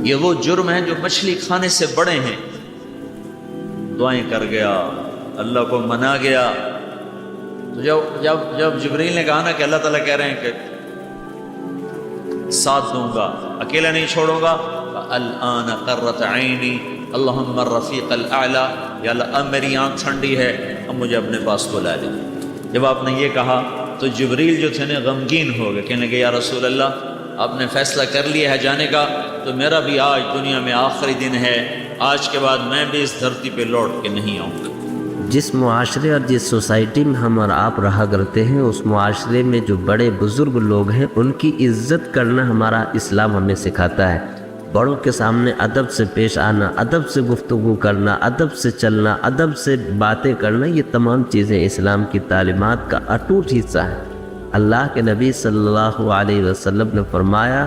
یہ وہ جرم ہیں جو مچھلی کھانے سے بڑے ہیں۔ دعائیں کر گیا، اللہ کو منا گیا۔ تو جب جبریل نے کہا نا کہ اللہ تعالیٰ کہہ رہے ہیں کہ ساتھ دوں گا، اکیلا نہیں چھوڑوں گا، الآن قرۃ عینی اللہم الرفیق الاعلی، یا اللہ اب میری آنکھ ٹھنڈی ہے، اب مجھے اپنے پاس بلا لے۔ جب آپ نے یہ کہا تو جبریل جو تھے نا غمگین ہو گئے، کہنے لگے یا رسول اللہ آپ نے فیصلہ کر لیا ہے جانے کا، تو میرا بھی آج دنیا میں آخری دن ہے، آج کے بعد میں بھی اس دھرتی پہ لوٹ کے نہیں آؤں گا۔ جس معاشرے اور جس سوسائٹی میں ہم اور آپ رہا کرتے ہیں، اس معاشرے میں جو بڑے بزرگ لوگ ہیں ان کی عزت کرنا ہمارا اسلام ہمیں سکھاتا ہے۔ بڑوں کے سامنے ادب سے پیش آنا، ادب سے گفتگو کرنا، ادب سے چلنا، ادب سے باتیں کرنا، یہ تمام چیزیں اسلام کی تعلیمات کا اٹوٹ حصہ ہے۔ اللہ کے نبی صلی اللہ علیہ وسلم نے فرمایا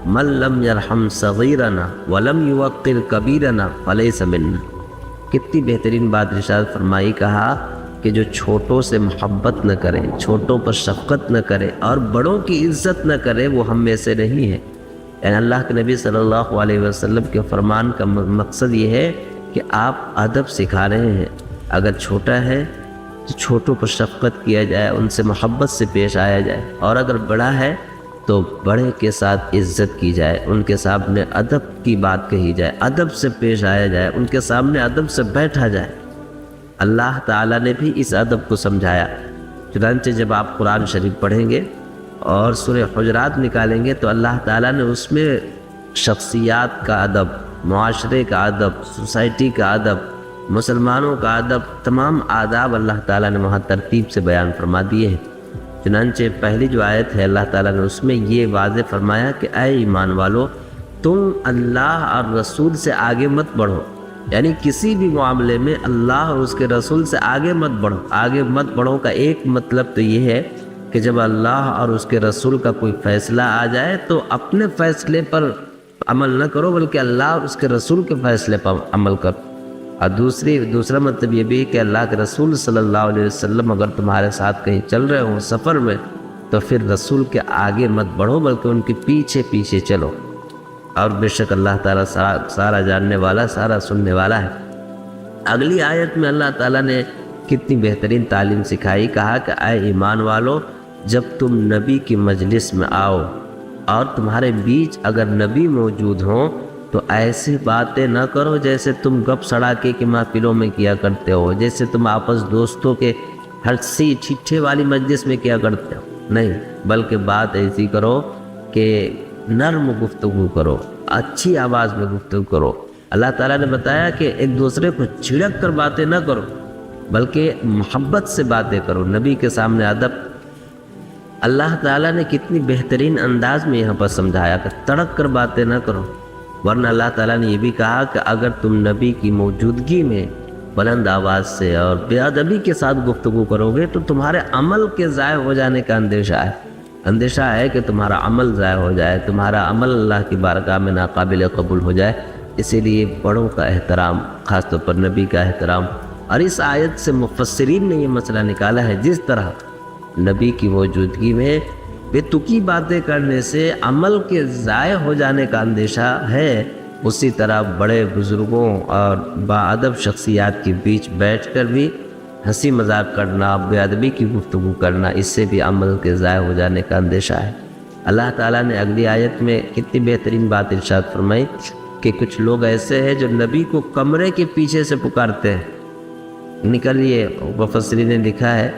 من لم یرحم صغیرنا ولم یوقر کبیرنا فلیس منا۔ کتنی بہترین بات ارشاد فرمائی، کہا کہ کہ جو چھوٹوں سے محبت نہ کرے، چھوٹوں پر شفقت نہ کرے اور بڑوں کی عزت نہ کرے، وہ ہم میں سے نہیں ہے۔ یعنی اللہ کے نبی صلی اللہ علیہ وسلم کے فرمان کا مقصد یہ ہے کہ آپ ادب سکھا رہے ہیں۔ اگر چھوٹا ہے تو چھوٹوں پر شفقت کیا جائے، ان سے محبت سے پیش آیا جائے، اور اگر بڑا ہے تو بڑے کے ساتھ عزت کی جائے، ان کے سامنے ادب کی بات کہی جائے، ادب سے پیش آیا جائے، ان کے سامنے ادب سے بیٹھا جائے۔ اللہ تعالیٰ نے بھی اس ادب کو سمجھایا۔ چنانچہ جب آپ قرآن شریف پڑھیں گے اور سورہ حجرات نکالیں گے تو اللہ تعالیٰ نے اس میں شخصیات کا ادب، معاشرے کا ادب، سوسائٹی کا ادب، مسلمانوں کا ادب، تمام آداب اللہ تعالیٰ نے وہاں ترتیب سے بیان فرما دیے ہیں۔ چنانچہ پہلی جو آیت ہے اللہ تعالیٰ نے اس میں یہ واضح فرمایا کہ اے ایمان والو، تم اللہ اور رسول سے آگے مت بڑھو، یعنی کسی بھی معاملے میں اللہ اور اس کے رسول سے آگے مت بڑھو۔ آگے مت بڑھو کا ایک مطلب تو یہ ہے کہ جب اللہ اور اس کے رسول کا کوئی فیصلہ آ جائے تو اپنے فیصلے پر عمل نہ کرو، بلکہ اللہ اور اس کے رسول کے فیصلے پر عمل کرو۔ اور دوسرا مطلب یہ بھی کہ اللہ کے رسول صلی اللہ علیہ وسلم اگر تمہارے ساتھ کہیں چل رہے ہوں سفر میں تو پھر رسول کے آگے مت بڑھو، بلکہ ان کے پیچھے پیچھے چلو۔ اور بے شک اللہ تعالیٰ سارا جاننے والا، سارا سننے والا ہے۔ اگلی آیت میں اللہ تعالیٰ نے کتنی بہترین تعلیم سکھائی، کہا کہ اے ایمان والو، جب تم نبی کی مجلس میں آؤ اور تمہارے بیچ اگر نبی موجود ہوں تو ایسی باتیں نہ کرو جیسے تم گپ سڑاکے کے محفلوں میں کیا کرتے ہو، جیسے تم آپس دوستوں کے ہنسی ٹھٹھے والی مجلس میں کیا کرتے ہو، نہیں، بلکہ بات ایسی کرو کہ نرم گفتگو کرو، اچھی آواز میں گفتگو کرو۔ اللہ تعالیٰ نے بتایا کہ ایک دوسرے کو چھڑک کر باتیں نہ کرو، بلکہ محبت سے باتیں کرو، نبی کے سامنے ادب۔ اللہ تعالیٰ نے کتنی بہترین انداز میں یہاں پر سمجھایا کہ تڑک کر باتیں نہ کرو، ورنہ اللہ تعالیٰ نے یہ بھی کہا کہ اگر تم نبی کی موجودگی میں بلند آواز سے اور بے ادبی کے ساتھ گفتگو کرو گے تو تمہارے عمل کے ضائع ہو جانے کا اندیشہ ہے کہ تمہارا عمل ضائع ہو جائے، تمہارا عمل اللہ کی بارگاہ میں ناقابل قبول ہو جائے۔ اسی لیے بڑوں کا احترام، خاص طور پر نبی کا احترام۔ اور اس آیت سے مفسرین نے یہ مسئلہ نکالا ہے، جس طرح نبی کی موجودگی میں بے تکی باتیں کرنے سے عمل کے ضائع ہو جانے کا اندیشہ ہے، اسی طرح بڑے بزرگوں اور باادب شخصیات کے بیچ بیٹھ کر بھی ہنسی مذاق کرنا، بے ادبی کی گفتگو کرنا، اس سے بھی عمل کے ضائع ہو جانے کا اندیشہ ہے۔ اللہ تعالیٰ نے اگلی آیت میں کتنی بہترین بات ارشاد فرمائی کہ کچھ لوگ ایسے ہیں جو نبی کو کمرے کے پیچھے سے پکارتے ہیں۔ نکلیے، مفسرین نے لکھا ہے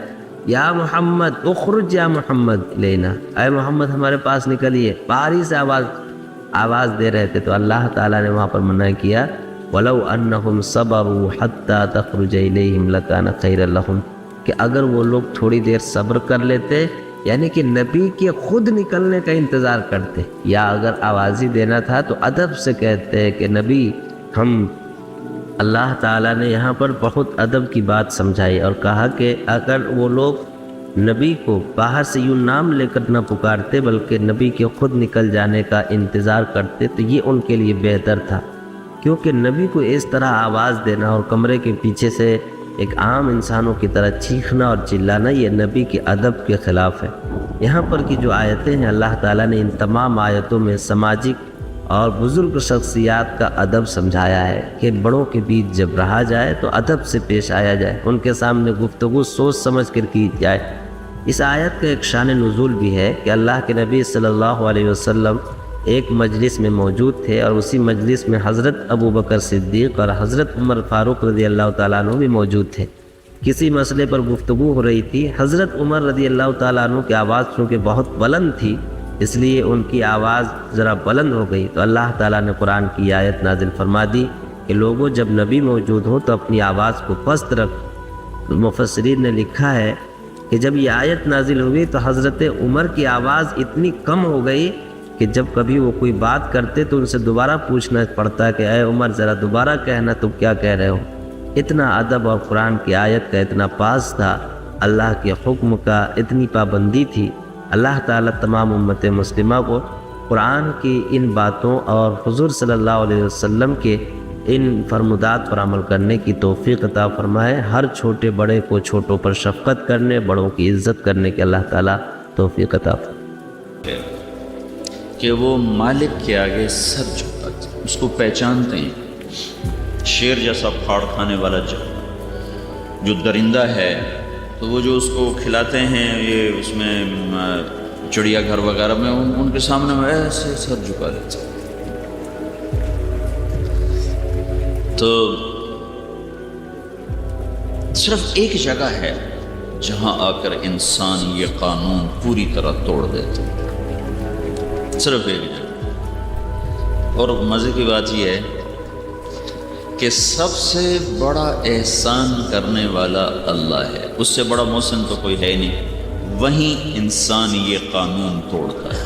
یا محمد اخرج یا محمد لینا، اے محمد ہمارے پاس نکلیے، باہری سے آواز دے رہے تھے۔ تو اللہ تعالیٰ نے وہاں پر منع کیا وَلَوْ أَنَّهُمْ صَبَرُوا حَتَّى تَخْرُجَ إِلَيْهِمْ لَكَانَ خَيْرًا لَهُمْ، کہ اگر وہ لوگ تھوڑی دیر صبر کر لیتے، یعنی کہ نبی کے خود نکلنے کا انتظار کرتے، یا اگر آواز ہی دینا تھا تو ادب سے کہتے کہ نبی ہم، اللہ تعالیٰ نے یہاں پر بہت ادب کی بات سمجھائی اور کہا کہ اگر وہ لوگ نبی کو باہر سے یوں نام لے کر نہ پکارتے بلکہ نبی کے خود نکل جانے کا انتظار کرتے تو یہ ان کے لیے بہتر تھا، کیونکہ نبی کو اس طرح آواز دینا اور کمرے کے پیچھے سے ایک عام انسانوں کی طرح چیخنا اور چلانا یہ نبی کے ادب کے خلاف ہے۔ یہاں پر کی جو آیتیں ہیں اللہ تعالیٰ نے ان تمام آیتوں میں سماجک اور بزرگ شخصیات کا ادب سمجھایا ہے کہ بڑوں کے بیچ جب رہا جائے تو ادب سے پیش آیا جائے، ان کے سامنے گفتگو سوچ سمجھ کر کی جائے۔ اس آیت کا ایک شان نزول بھی ہے کہ اللہ کے نبی صلی اللہ علیہ وسلم ایک مجلس میں موجود تھے اور اسی مجلس میں حضرت ابوبکر صدیق اور حضرت عمر فاروق رضی اللہ تعالیٰ عنہ بھی موجود تھے۔ کسی مسئلے پر گفتگو ہو رہی تھی، حضرت عمر رضی اللہ تعالیٰ عنہ کی آواز چونکہ بہت بلند تھی اس لیے ان کی آواز ذرا بلند ہو گئی، تو اللہ تعالیٰ نے قرآن کی آیت نازل فرما دی کہ لوگوں جب نبی موجود ہو تو اپنی آواز کو پست رکھ۔ مفسرین نے لکھا ہے کہ جب یہ آیت نازل ہوئی تو حضرت عمر کی آواز اتنی کم ہو گئی کہ جب کبھی وہ کوئی بات کرتے تو ان سے دوبارہ پوچھنا پڑتا کہ اے عمر ذرا دوبارہ کہنا تم کیا کہہ رہے ہو۔ اتنا ادب اور قرآن کی آیت کا اتنا پاس تھا، اللہ کے حکم کا اتنی پابندی تھی۔ اللہ تعالیٰ تمام امت مسلمہ کو قرآن کی ان باتوں اور حضور صلی اللہ علیہ وسلم کے ان فرمودات پر عمل کرنے کی توفیق عطا فرمائے. ہر چھوٹے بڑے کو چھوٹوں پر شفقت کرنے، بڑوں کی عزت کرنے کی اللہ تعالیٰ توفیق عطا فرمائے. کہ وہ مالک کے آگے سر جھکاتے ہیں، اس کو پہچانتے ہیں. شیر جیسا پھاڑ کھانے والا جو درندہ ہے، تو وہ جو اس کو کھلاتے ہیں، یہ اس میں چڑیا گھر وغیرہ میں ان کے سامنے میں ایسے سر جھکا لیتے ہیں. تو صرف ایک جگہ ہے جہاں آ کر انسان یہ قانون پوری طرح توڑ دیتے ہیں، صرف ایک جگہ. اور مزے کی بات یہ ہے کہ سب سے بڑا احسان کرنے والا اللہ ہے، اس سے بڑا محسن تو کوئی ہے نہیں، وہیں انسان یہ قانون توڑتا ہے.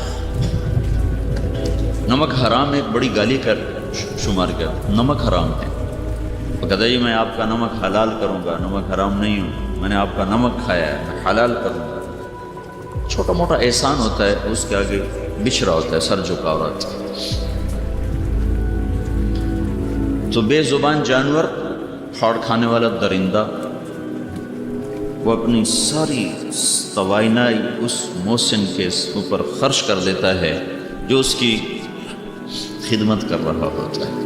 نمک حرام ایک بڑی گالی کر شمار کیا، نمک حرام ہے. وہ کہتا ہے جی میں آپ کا نمک حلال کروں گا، نمک حرام نہیں ہوں، میں نے آپ کا نمک کھایا ہے، میں حلال کروں گا. چھوٹا موٹا احسان ہوتا ہے، اس کے آگے بچھڑا ہوتا ہے، سر جھکا رہتا ہے. تو بے زبان جانور، پھاڑ کھانے والا درندہ، وہ اپنی ساری توانائی اس محسن کے اوپر خرچ کر دیتا ہے جو اس کی خدمت کر رہا ہوتا ہے.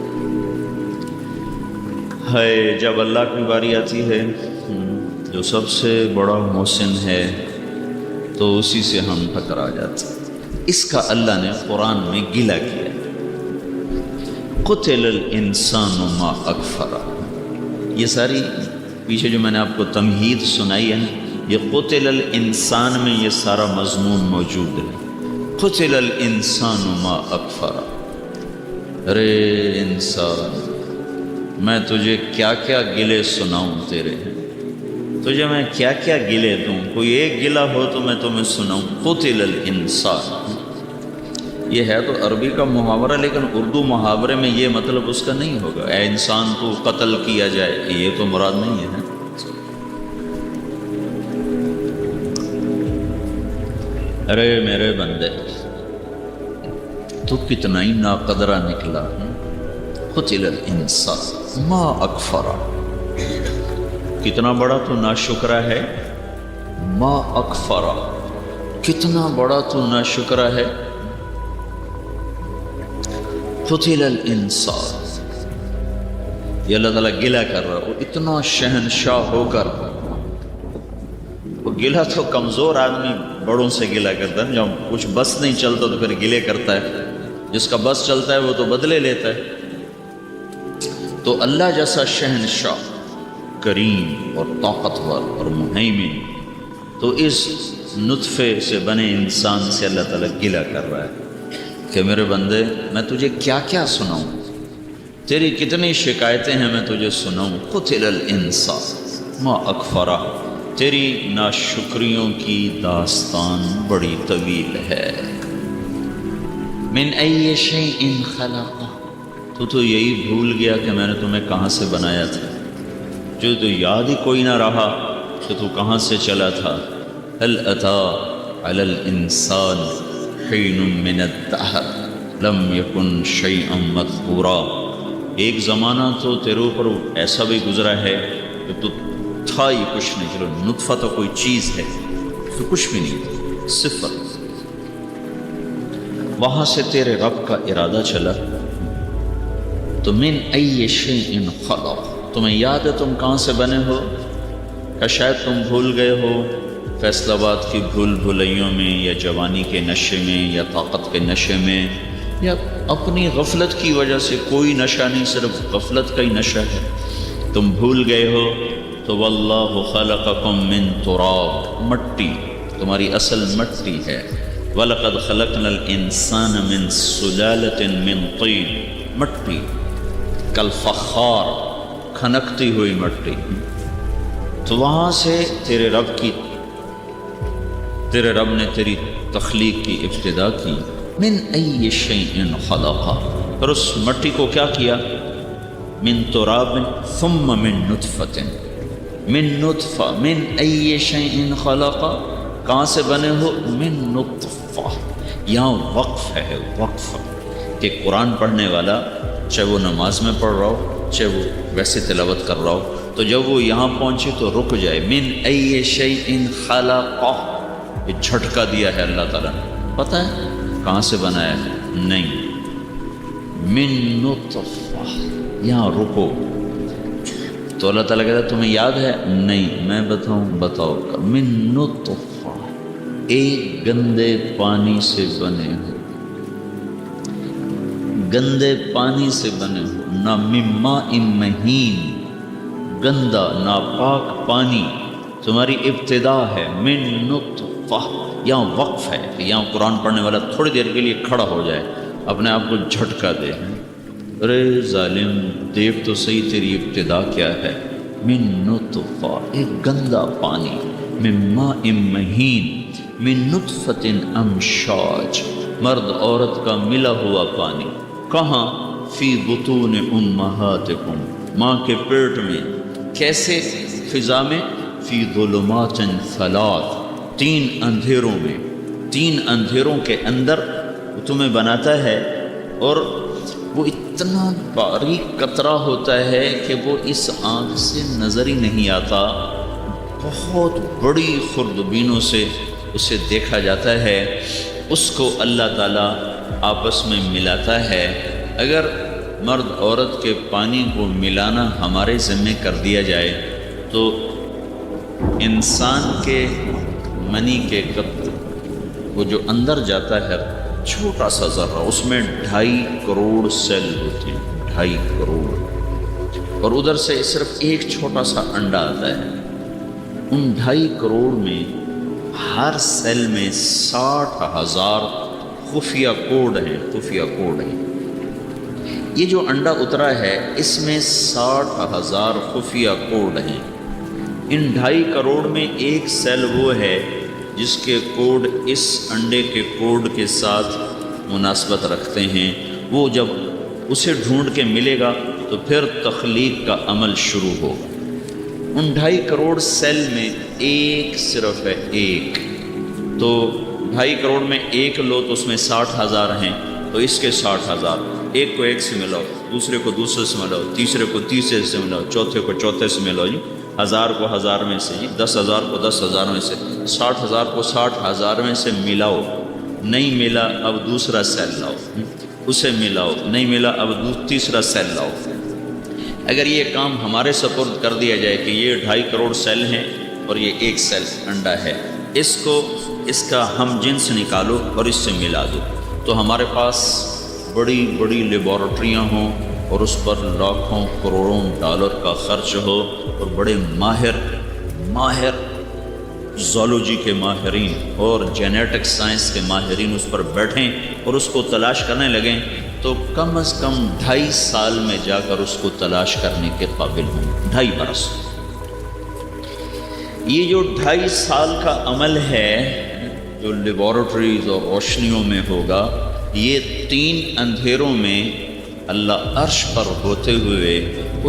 جب اللہ کی باری آتی ہے، جو سب سے بڑا محسن ہے، تو اسی سے ہم ٹکرا جاتے ہیں. اس کا اللہ نے قرآن میں گلہ کیا. قتل الانسان ما اکفرہ، یہ ساری پیچھے جو میں نے آپ کو تمہید سنائی ہے، یہ قتل الانسان میں یہ سارا مضمون موجود ہے. قتل الانسان ما اکفرہ. ارے انسان، میں تجھے کیا کیا گلے سناؤں تیرے، تجھے میں کیا کیا گلے دوں، کوئی ایک گلہ ہو تو میں تمہیں سناؤں. قتل الانسان، یہ ہے تو عربی کا محاورہ، لیکن اردو محاورے میں یہ مطلب اس کا نہیں ہوگا اے انسان تو قتل کیا جائے، یہ تو مراد نہیں ہے. ارے میرے بندے، تو کتنا ہی ناقدرہ نکلا. قتل الانسان ما اکفرہ، کتنا بڑا تو ناشکرہ ہے. ما اکفرہ، کتنا بڑا تو ناشکرہ ہے. قتل الانسان، یہ اللہ تعالیٰ گلہ کر رہا ہے. وہ اتنا شہنشاہ ہو کر، وہ گلہ تو کمزور آدمی بڑوں سے گلہ کرتا ہے، جب کچھ بس نہیں چلتا تو پھر گلے کرتا ہے. جس کا بس چلتا ہے وہ تو بدلے لیتا ہے. تو اللہ جیسا شہنشاہ، کریم اور طاقتور اور مہیمن، تو اس نطفے سے بنے انسان سے اللہ تعالیٰ گلہ کر رہا ہے کہ میرے بندے میں تجھے کیا کیا سناؤں، تیری کتنی شکایتیں ہیں میں تجھے سناؤں. قتل الانسان ما اکفرہ، تیری ناشکریوں کی داستان بڑی طویل ہے. من ای شیء خلقہ، تو یہی بھول گیا کہ میں نے تمہیں کہاں سے بنایا تھا، جو تو یاد ہی کوئی نہ رہا کہ تو کہاں سے چلا تھا. هل اتی علی الانسان حین من الدہر لم یکن شیئا مذکورا. ایک زمانہ تو تیرے اوپر ایسا بھی گزرا ہے کہ تو تھا ہی کچھ نہیں. چلو نطفہ تو کوئی چیز ہے، تو کچھ بھی نہیں، صفر. وہاں سے تیرے رب کا ارادہ چلا. تو من ای شیء خلق، تمہیں یاد ہے تم کہاں سے بنے ہو؟ کہ شاید تم بھول گئے ہو فیصل آباد کی بھول بھلائیوں میں، یا جوانی کے نشے میں، یا طاقت کے نشے میں، یا اپنی غفلت کی وجہ سے. کوئی نشہ نہیں، صرف غفلت کا ہی نشہ ہے. تم بھول گئے ہو. تو واللہ خلقکم من تراب، مٹی تمہاری اصل مٹی ہے. وَلَقَدْ خَلَقْنَا الْإِنسَانَ مِنْ سُلَالَةٍ مِنْ طِينٍ، مٹی کالفخار، کھنکتی ہوئی مٹی. تو وہاں سے تیرے رب نے تیری تخلیق کی ابتدا کی. من ای شیء خلقہ، اور اس مٹی کو کیا کیا؟ من تراب ثم من نطفۃ، من نطفہ. من ای شیء خلقہ، کہاں سے بنے ہو؟ من نطفہ. یہاں وقف ہے، وقف کہ قرآن پڑھنے والا چاہے وہ نماز میں پڑھ رہا ہو، چاہے وہ ویسے تلاوت کر رہا ہو، تو جب وہ یہاں پہنچے تو رک جائے. من ای شیء خلقہ، یہ جھٹکا دیا ہے اللہ تعالیٰ نے. پتہ ہے کہاں سے بنایا ہے؟ نہیں. من نطفہ، یہاں رکو. تو اللہ تعالیٰ کہتا ہے تمہیں یاد ہے؟ نہیں. میں بتاؤ. من نطفہ، ایک گندے پانی سے بنے ہو. گندے پانی سے بنے ہو. نہ من ماء مہین، گندا ناپاک پانی تمہاری ابتدا ہے. من نطفہ، یہاں وقف ہے کہ یہاں قرآن پڑھنے والا تھوڑی دیر کے لیے کھڑا ہو جائے، اپنے آپ کو جھٹکا دے. ارے ظالم، دیکھ تو صحیح تیری ابتدا کیا ہے. من نطفہ، ایک گندا پانی. من ماء مہین، من نطفۃ امشاج، مرد عورت کا ملا ہوا پانی. کہاں؟ فی بطون امہاتکم، ماں کے پیٹ میں. کیسے؟ فضا میں. فی ظلمات ثلاث، تین اندھیروں میں. تین اندھیروں کے اندر وہ تمہیں بناتا ہے، اور وہ اتنا باریک قطرہ ہوتا ہے کہ وہ اس آنکھ سے نظر ہی نہیں آتا. بہت بڑی خوردبینوں سے اسے دیکھا جاتا ہے. اس کو اللہ تعالیٰ آپس میں ملاتا ہے. اگر مرد عورت کے پانی کو ملانا ہمارے ذمہ کر دیا جائے تو انسان کے منی کے قطرے وہ جو اندر جاتا ہے، چھوٹا سا ذرہ، اس میں 2.5 کروڑ سیل ہوتے ہیں. 2.5 کروڑ. اور ادھر سے صرف ایک چھوٹا سا انڈا آتا ہے. ان 2.5 کروڑ میں ہر سیل میں 60,000 خفیہ کوڈ ہیں. خفیہ کوڈ ہیں. یہ جو انڈا اترا ہے اس میں 60,000 خفیہ کوڈ ہیں. ان 2.5 کروڑ میں ایک سیل وہ ہے جس کے کوڈ اس انڈے کے کوڈ کے ساتھ مناسبت رکھتے ہیں. وہ جب اسے ڈھونڈ کے ملے گا تو پھر تخلیق کا عمل شروع ہوگا. ان 2.5 کروڑ سیل میں ایک صرف ہے، ایک. تو 2.5 کروڑ میں ایک لو تو اس میں 60,000 ہیں، تو اس کے 60,000. ایک کو ایک سے ملاؤ، دوسرے کو دوسرے سے ملاؤ، تیسرے کو تیسرے سے ملاؤ، چوتھے کو چوتھے سے ملاؤ. جی 1000 کو 1000 میں سے، جی 10,000 کو 10,000 میں سے، 60,000 کو 60,000 میں سے ملاؤ. نہیں ملا اب دوسرا سیل لاؤ، اسے ملاؤ. نہیں ملا اب تیسرا سیل لاؤ. اگر یہ کام ہمارے سپرد کر دیا جائے کہ یہ 2.5 کروڑ سیل ہیں اور یہ ایک سیل انڈا ہے، اس کا ہم جنس نکالو اور اس سے ملا دو، تو ہمارے پاس بڑی بڑی لیبارٹریاں ہوں اور اس پر لاکھوں کروڑوں ڈالر کا خرچ ہو، اور بڑے ماہر زولوجی کے ماہرین اور جینیٹک سائنس کے ماہرین اس پر بیٹھیں اور اس کو تلاش کرنے لگیں، تو کم از کم 2.5 سال میں جا کر اس کو تلاش کرنے کے قابل ہوں. 2.5 برس. یہ جو 2.5 سال کا عمل ہے جو لیبارٹریز اور روشنیوں میں ہوگا، یہ 3 اندھیروں میں اللہ عرش پر ہوتے ہوئے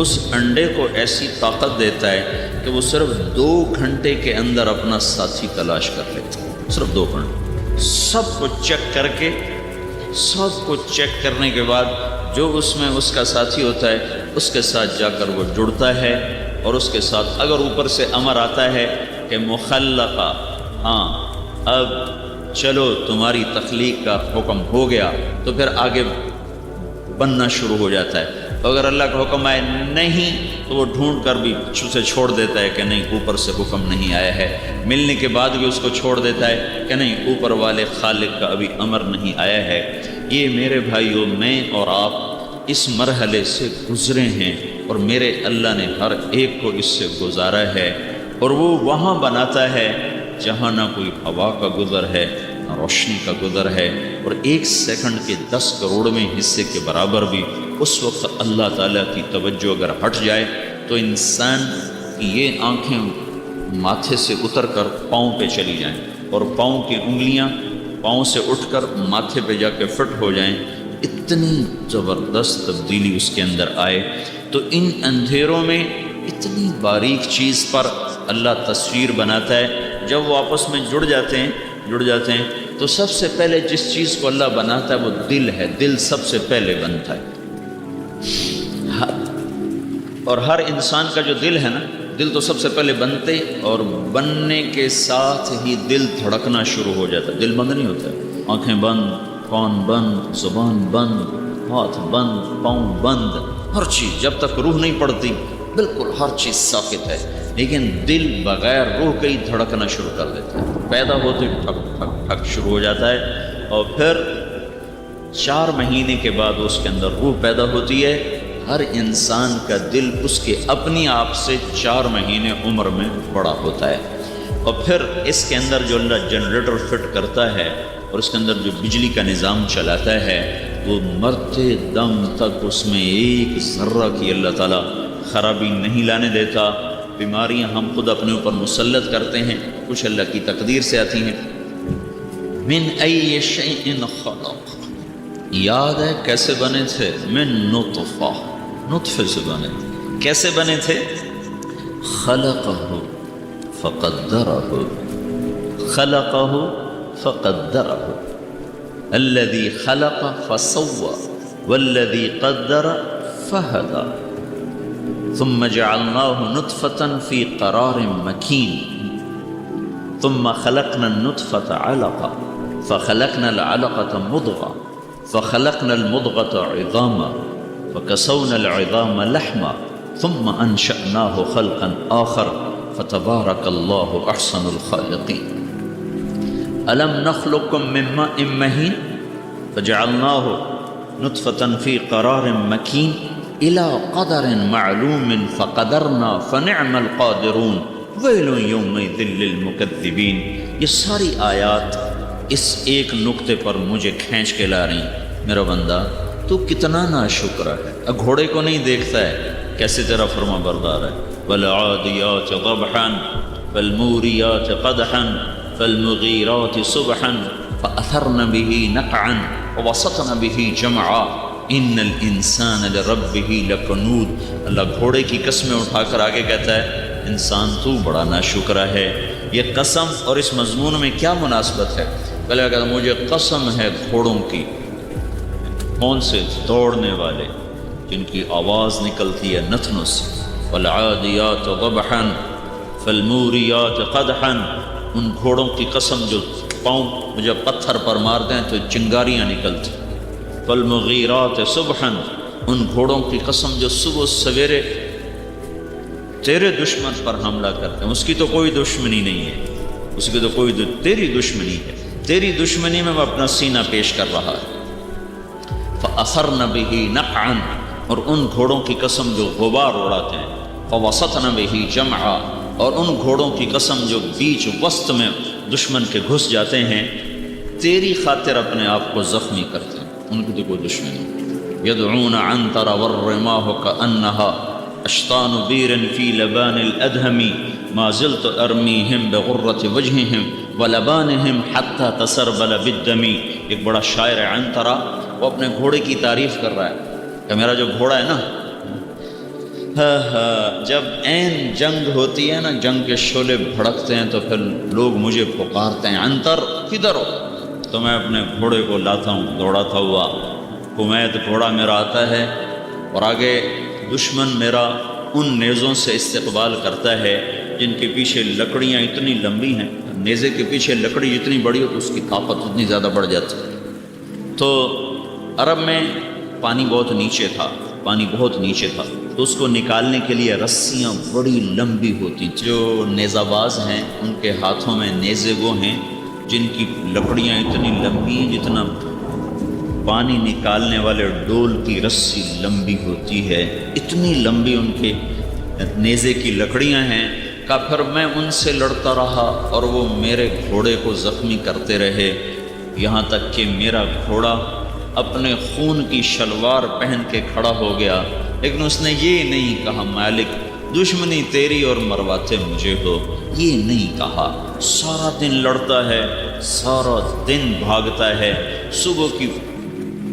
اس انڈے کو ایسی طاقت دیتا ہے کہ وہ صرف 2 گھنٹے کے اندر اپنا ساتھی تلاش کر لیتا ہے. صرف 2 گھنٹے. سب کو چیک کرنے کے بعد جو اس میں اس کا ساتھی ہوتا ہے اس کے ساتھ جا کر وہ جڑتا ہے، اور اس کے ساتھ اگر اوپر سے امر آتا ہے کہ مخلقہ، ہاں اب چلو تمہاری تخلیق کا حکم ہو گیا، تو پھر آگے بننا شروع ہو جاتا ہے. اگر اللہ کا حکم آئے نہیں تو وہ ڈھونڈ کر بھی اسے چھوڑ دیتا ہے کہ نہیں اوپر سے حکم نہیں آیا ہے. ملنے کے بعد بھی اس کو چھوڑ دیتا ہے کہ نہیں اوپر والے خالق کا ابھی امر نہیں آیا ہے. یہ میرے بھائیوں، میں اور آپ اس مرحلے سے گزرے ہیں، اور میرے اللہ نے ہر ایک کو اس سے گزارا ہے. اور وہ وہاں بناتا ہے جہاں نہ کوئی ہوا کا گزر ہے نہ روشنی کا گزر ہے. اور 1 سیکنڈ کے 10 کروڑویں حصے کے برابر بھی اس وقت اللہ تعالیٰ کی توجہ اگر ہٹ جائے تو انسان کی یہ آنکھیں ماتھے سے اتر کر پاؤں پہ چلی جائیں، اور پاؤں کی انگلیاں پاؤں سے اٹھ کر ماتھے پہ جا کے فٹ ہو جائیں. اتنی زبردست تبدیلی اس کے اندر آئے. تو ان اندھیروں میں اتنی باریک چیز پر اللہ تصویر بناتا ہے. جب وہ آپس میں جڑ جاتے ہیں تو سب سے پہلے جس چیز کو اللہ بناتا ہے وہ دل ہے. دل سب سے پہلے بنتا ہے. اور ہر انسان کا جو دل ہے نا، دل تو سب سے پہلے بنتے اور بننے کے ساتھ ہی دل دھڑکنا شروع ہو جاتا ہے. دل بند نہیں ہوتا ہے. آنکھیں بند، کان بند، زبان بند، ہاتھ بند، پاؤں بند، ہر چیز جب تک روح نہیں پڑتی بالکل ہر چیز ساکت ہے. لیکن دل بغیر روح کے ہی دھڑکنا شروع کر دیتا ہے. پیدا ہوتے ٹھک ٹھک ٹھک شروع ہو جاتا ہے اور پھر 4 مہینے کے بعد اس کے اندر روح پیدا ہوتی ہے. ہر انسان کا دل اس کے اپنی آپ سے 4 مہینے عمر میں بڑا ہوتا ہے. اور پھر اس کے اندر جو اللہ جنریٹر فٹ کرتا ہے اور اس کے اندر جو بجلی کا نظام چلاتا ہے، وہ مرتے دم تک اس میں ایک ذرہ کی اللہ تعالیٰ خرابی نہیں لانے دیتا. بیماریاں ہم خود اپنے اوپر مسلط کرتے ہیں، کچھ اللہ کی تقدیر سے آتی ہیں. من ای شیء خلق، یاد ہے کیسے بنے تھے؟ من نطفہ، نطفے سے بنے. کیسے بنے تھے؟ خلقہ فقدرہ، خلقہ فقدرہ، الذي خلق فسوى والذي قدر فهدى ثم جعلناه نطفة في قرار مكين ثم خلقنا النطفة علقة فخلقنا العلقة مضغة فخلقنا المضغة عظاما فكسونا العظام لحما ثم أنشأناه خلقا آخر فتبارك الله أحسن الخالقين. ألم نخلقكم من ماء مهين فجعلناه نطفة في قرار مكين إلى قدر معلوم فقدرنا فنعم القادرون ويل يومئذ للمكذبين. یہ ساری آیات اس ایک نقطے پر مجھے کھینچ کے لا رہی ہیں. میرا بندہ تو کتنا ناشکر ہے. گھوڑے کو نہیں دیکھتا ہے کیسے تیرا فرما بردار ہے. والعادیات ضبحا فالموریات قدحا فالمغیرات صبحا فأثرن به نقعا ووسطن به جمعا ان الانسان لربه لکنود. اللہ گھوڑے کی قسمیں اٹھا کر آگے کہتا ہے انسان تو بڑا ناشکرہ ہے. یہ قسم اور اس مضمون میں کیا مناسبت ہے؟ پہلے کہتا مجھے قسم ہے گھوڑوں کی. کون سے؟ دوڑنے والے جن کی آواز نکلتی ہے نتنوں سے. والعادیات ضبحا فالموریات قدحا، ان گھوڑوں کی قسم جو پاؤں جب پتھر پر مارتے ہیں تو چنگاریاں نکلتی. فالمغیرات صبحا، ان گھوڑوں کی قسم جو صبح سویرے تیرے دشمن پر حملہ کرتے ہیں. اس کی تو کوئی دشمنی نہیں ہے، اس کی تو کوئی تیری دشمنی ہے. تیری دشمنی میں وہ اپنا سینہ پیش کر رہا ہے. فأثرن به نقعا، اور ان گھوڑوں کی قسم جو غبار اڑاتے ہیں. فوسطن به جمعا، اور ان گھوڑوں کی قسم جو بیچ وسط میں دشمن کے گھس جاتے ہیں تیری خاطر اپنے آپ کو زخمی کرتے ہیں. ان کی تو کوئی دشمنی نہیں. يدعون عنتر والرماح كأنها اشطان بير في لبان الأدهم ما زلت أرميهم بغرة وجههم ولبانهم حتى تسربل بالدم. ایک بڑا شاعر ہے عنترا، وہ اپنے گھوڑے کی تعریف کر رہا ہے کہ میرا جو گھوڑا ہے نا، جب عین جنگ ہوتی ہے نا، جنگ کے شعلے بھڑکتے ہیں تو پھر لوگ مجھے پکارتے ہیں عنتر کدھر ہو؟ تو میں اپنے گھوڑے کو لاتا ہوں دوڑاتا ہوا. کمیت گھوڑا میرا آتا ہے اور آگے دشمن میرا ان نیزوں سے استقبال کرتا ہے جن کے پیچھے لکڑیاں اتنی لمبی ہیں. نیزے کے پیچھے لکڑی جتنی بڑی ہو تو اس کی طاقت اتنی زیادہ بڑھ جاتی. تو عرب میں پانی بہت نیچے تھا، پانی بہت نیچے تھا، تو اس کو نکالنے کے لیے رسیاں بڑی لمبی ہوتی. جو نیزہ باز ہیں ان کے ہاتھوں میں نیزے وہ ہیں جن کی لکڑیاں اتنی لمبی ہیں جتنا پانی نکالنے والے ڈول کی رسی لمبی ہوتی ہے. اتنی لمبی ان کے نیزے کی لکڑیاں ہیں کہ پھر میں ان سے لڑتا رہا اور وہ میرے گھوڑے کو زخمی کرتے رہے، یہاں تک کہ میرا گھوڑا اپنے خون کی شلوار پہن کے کھڑا ہو گیا. لیکن اس نے یہ نہیں کہا مالک دشمنی تیری اور مرواتے مجھے ہو، یہ نہیں کہا. سارا دن لڑتا ہے، سارا دن بھاگتا ہے. صبح کی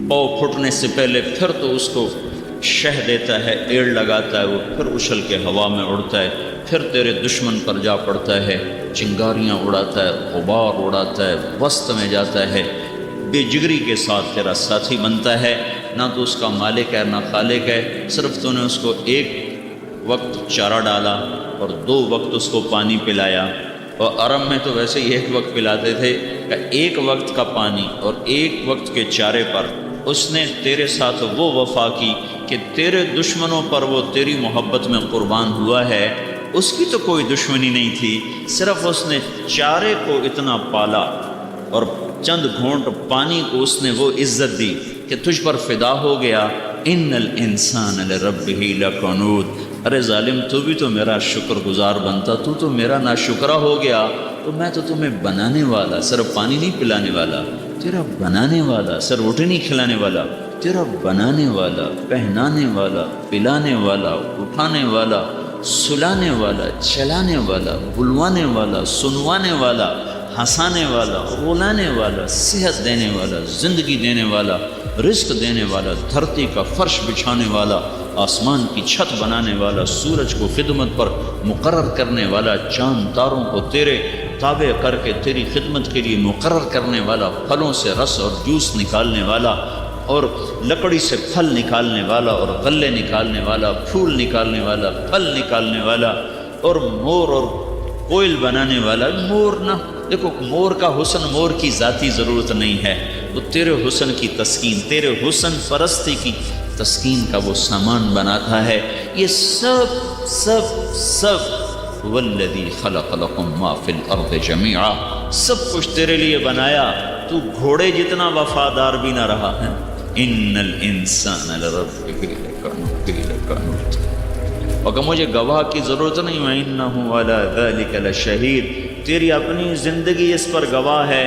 پاؤں پھٹنے سے پہلے پھر تو اس کو شہ دیتا ہے، ایڑ لگاتا ہے، وہ پھر اچھل کے ہوا میں اڑتا ہے، پھر تیرے دشمن پر جا پڑتا ہے، چنگاریاں اڑاتا ہے، غبار اڑاتا ہے، وسط میں جاتا ہے، بے جگری کے ساتھ تیرا ساتھی بنتا ہے. نہ تو اس کا مالک ہے نہ خالق ہے، صرف تو نے اس کو ایک وقت چارہ ڈالا اور 2 وقت اس کو پانی پلایا. اور عرب میں تو ویسے ہی 1 وقت پلاتے تھے کہ 1 وقت کا پانی اور 1 وقت کے چارے پر اس نے تیرے ساتھ وہ وفا کی کہ تیرے دشمنوں پر وہ تیری محبت میں قربان ہوا ہے. اس کی تو کوئی دشمنی نہیں تھی، صرف اس نے چارے کو اتنا پالا اور چند گھونٹ پانی کو اس نے وہ عزت دی کہ تجھ پر فدا ہو گیا. ان الانسان لربہ لکنود. ارے ظالم، تو بھی تو میرا شکر گزار بنتا، تو میرا ناشکرہ ہو گیا. تو میں تو تمہیں بنانے والا، صرف پانی نہیں پلانے والا، تیرا بنانے والا، صرف روٹی نہیں کھلانے والا، تیرا بنانے والا، پہنانے والا، پلانے والا، اٹھانے والا، سلانے والا، چلانے والا، بلوانے والا، سنوانے والا، ہنسانے والا، رلانے والا، صحت دینے والا، زندگی دینے والا، رزق دینے والا، دھرتی کا فرش بچھانے والا، آسمان کی چھت بنانے والا، سورج کو خدمت پر مقرر کرنے والا، چاند تاروں کو تیرے تابع کر کے تیری خدمت کے لیے مقرر کرنے والا، پھلوں سے رس اور جوس نکالنے والا اور لکڑی سے پھل نکالنے والا اور غلے نکالنے والا، پھول نکالنے والا، پھل نکالنے والا، اور مور اور کوئل بنانے والا. مور نہ دیکھو، مور کا حسن مور کی ذاتی ضرورت نہیں ہے، وہ تیرے حسن کی تسکین، تیرے حسن پرستی کی تسکین کا وہ سامان بناتا ہے. یہ سب والذی خلق لکم ما فی الارض جمیعا، سب کچھ تیرے لیے بنایا. تو گھوڑے جتنا وفادار بھی نہ رہا ہے. ان الانسان لربہ لکنود. اور مجھے گواہ کی ضرورت نہیں، وَإِنَّهُ عَلَى ذَلِكَ لَشَهِيدٌ. تیری اپنی زندگی اس پر گواہ ہے.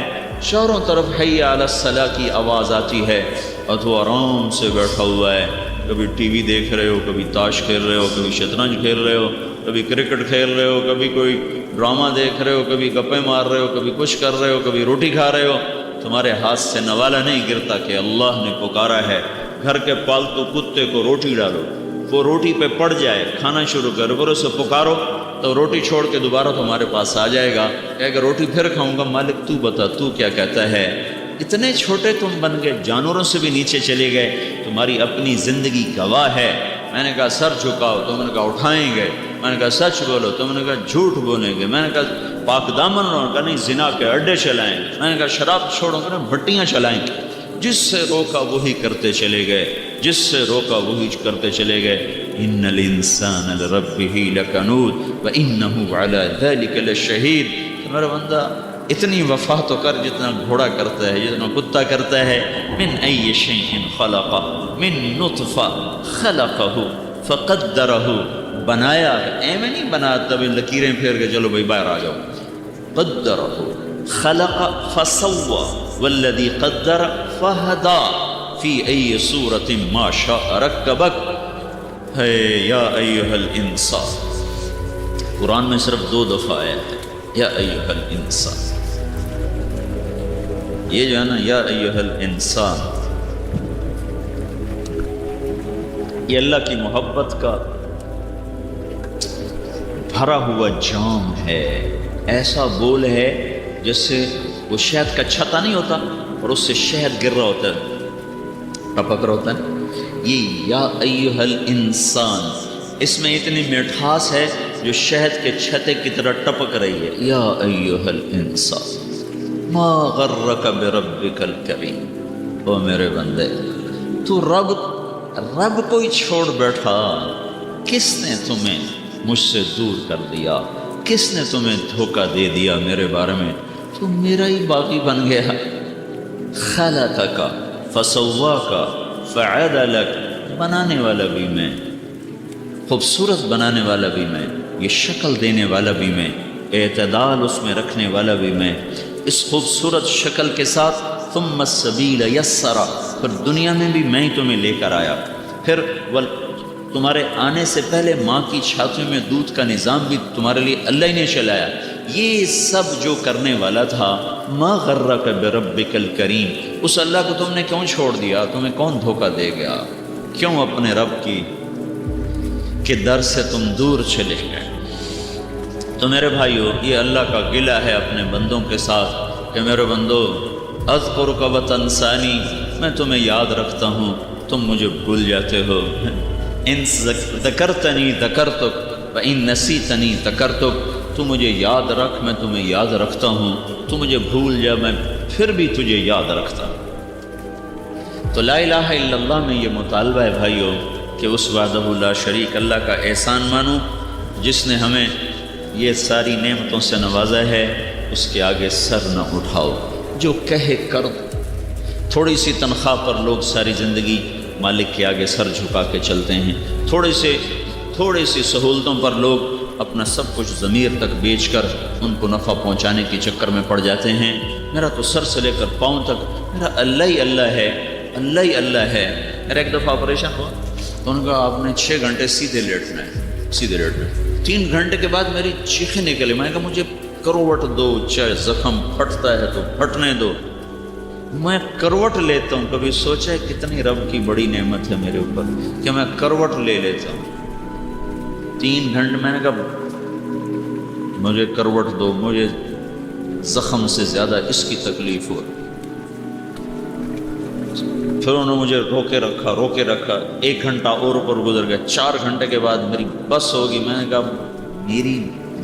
چاروں طرف حی علی الصلاۃ کی آواز آتی ہے اور تو آرام سے بیٹھا ہوا ہے. کبھی ٹی وی دیکھ رہے ہو، کبھی تاش کھیل رہے ہو، کبھی شطرنج کھیل رہے ہو، کبھی کرکٹ کھیل رہے ہو، کبھی کوئی ڈرامہ دیکھ رہے ہو، کبھی گپیں مار رہے ہو، کبھی کچھ کر رہے ہو، کبھی روٹی کھا رہے ہو. تمہارے ہاتھ سے نوالا نہیں گرتا کہ اللہ نے پکارا ہے. گھر کے پالتو کتے کو روٹی ڈالو، وہ روٹی پہ پڑ جائے، کھانا شروع کرو، پھر اسے پکارو تو روٹی چھوڑ کے دوبارہ تمہارے پاس آ جائے گا، کہے گا روٹی پھر کھاؤں گا. مالک تو بتا، تو کیا کہتا ہے؟ اتنے چھوٹے تم بن گئے، جانوروں سے بھی نیچے چلے گئے. تمہاری اپنی زندگی گواہ ہے. میں نے کہا سر جھکاؤ، تم نے کہا اٹھائیں گے. میں نے کہا سچ بولو، تم نے کہا جھوٹ بولیں گے. میں نے کہا پاک دامن رہو، کہا نہیں زنا کے اڈے چلائیں گے. میں نے کہا شراب چھوڑو، کہ بھٹیاں چلائیں گے. جس سے روکا وہی کرتے چلے گئے، جس سے روکا وہی کرتے چلے گئے. ان الانسان لربہ لکنود وانہ علی ذلک لشہید. میرا بندہ اتنی وفا تو کر جتنا گھوڑا کرتا ہے، جتنا کتا کرتا ہے. من ای شیء خلقہ من نطفہ خلقہ فقدرہ. بنایا ہے، ایویں نہیں بنا تب لکیریں پھیر کے چلو بھائی باہر آ جاؤ. قدرہ خلق فسوى والذی قدر فہدی فی ای صورت ما شاء رکبک. ہے یا ایہا الانسان. قرآن میں صرف 2 دفعہ آیا ہے یا ایہا الانسان. یہ جو ہے نا یا ایہا الانسان، یہ اللہ کی محبت کا بھرا ہوا جام ہے. ایسا بول ہے جس سے وہ شہد کا چھتا نہیں ہوتا اور اس سے شہد گر رہا ہوتا ہے، ٹپک رہا ہوتا ہے. یہ یا ایہا الانسان، اس میں اتنی مٹھاس ہے جو شہد کے چھتے کی طرح ٹپک رہی ہے. یا ایہا الانسان ما غرک بربک الکریم. او میرے بندے، تو رب کو ہی چھوڑ بیٹھا. کس نے تمہیں مجھ سے دور کر دیا؟ کس نے تمہیں دھوکہ دے دیا میرے بارے میں؟ تو میرا ہی باغی بن گیا. خلقک فسواک فعدلک. بنانے والا بھی میں، خوبصورت بنانے والا بھی میں، یہ شکل دینے والا بھی میں، اعتدال اس میں رکھنے والا بھی میں. اس خوبصورت شکل کے ساتھ ثم السبیل یسرا. پھر دنیا میں بھی میں ہی تمہیں لے کر آیا. پھر تمہارے آنے سے پہلے ماں کی چھاتیوں میں دودھ کا نظام بھی تمہارے لیے اللہ ہی نے چلایا. یہ سب جو کرنے والا تھا، ما غرک بربک الکریم. اس اللہ کو تم نے کیوں چھوڑ دیا؟ تمہیں کون دھوکہ دے گیا؟ کیوں اپنے رب کی کہ در سے تم دور چلے گئے؟ تو میرے بھائیو، یہ اللہ کا گلہ ہے اپنے بندوں کے ساتھ کہ میرے بندو اذکرک وتنسانی. میں تمہیں یاد رکھتا ہوں، تم مجھے بھول جاتے ہو. ان ذکرتنی ذکرتک وان نسیتنی ذکرتک، تو مجھے یاد رکھ میں تمہیں یاد رکھتا ہوں، تو مجھے بھول جا میں پھر بھی تجھے یاد رکھتا ہوں۔ تو لا الہ الا اللہ میں یہ مطالبہ ہے بھائیو کہ اس وحدہ لا شریک اللہ کا احسان مانو جس نے ہمیں یہ ساری نعمتوں سے نوازا ہے، اس کے آگے سر نہ اٹھاؤ، جو کہے کر دو۔ تھوڑی سی تنخواہ پر لوگ ساری زندگی مالک کے آگے سر جھکا کے چلتے ہیں، تھوڑی سی سہولتوں پر لوگ اپنا سب کچھ ضمیر تک بیچ کر ان کو نفع پہنچانے کے چکر میں پڑ جاتے ہیں۔ میرا تو سر سے لے کر پاؤں تک میرا اللہ ہی اللہ ہے، اللہ ہی اللہ ہے۔ میرا ایک دفعہ آپریشن ہوا تو ان کا آپ نے 6 گھنٹے سیدھے لیٹنا ہے، سیدھے لیٹنا ہے۔ 3 گھنٹے کے بعد میری چیخیں نکلیں، میں نے کہا مجھے کروٹ دو، چاہے زخم پھٹتا ہے تو پھٹنے دو، میں کروٹ لیتا ہوں۔ کبھی سوچا ہے کتنی رب کی بڑی نعمت ہے میرے اوپر کہ میں کروٹ لے لیتا ہوں۔ 3 گھنٹے میں نے کہا مجھے کروٹ دو، مجھے زخم سے زیادہ اس کی تکلیف ہو۔ پھر انہوں نے مجھے روکے رکھا 1 گھنٹہ اور اوپر گزر گیا۔ 4 گھنٹے کے بعد میری بس ہوگی، میں نے کہا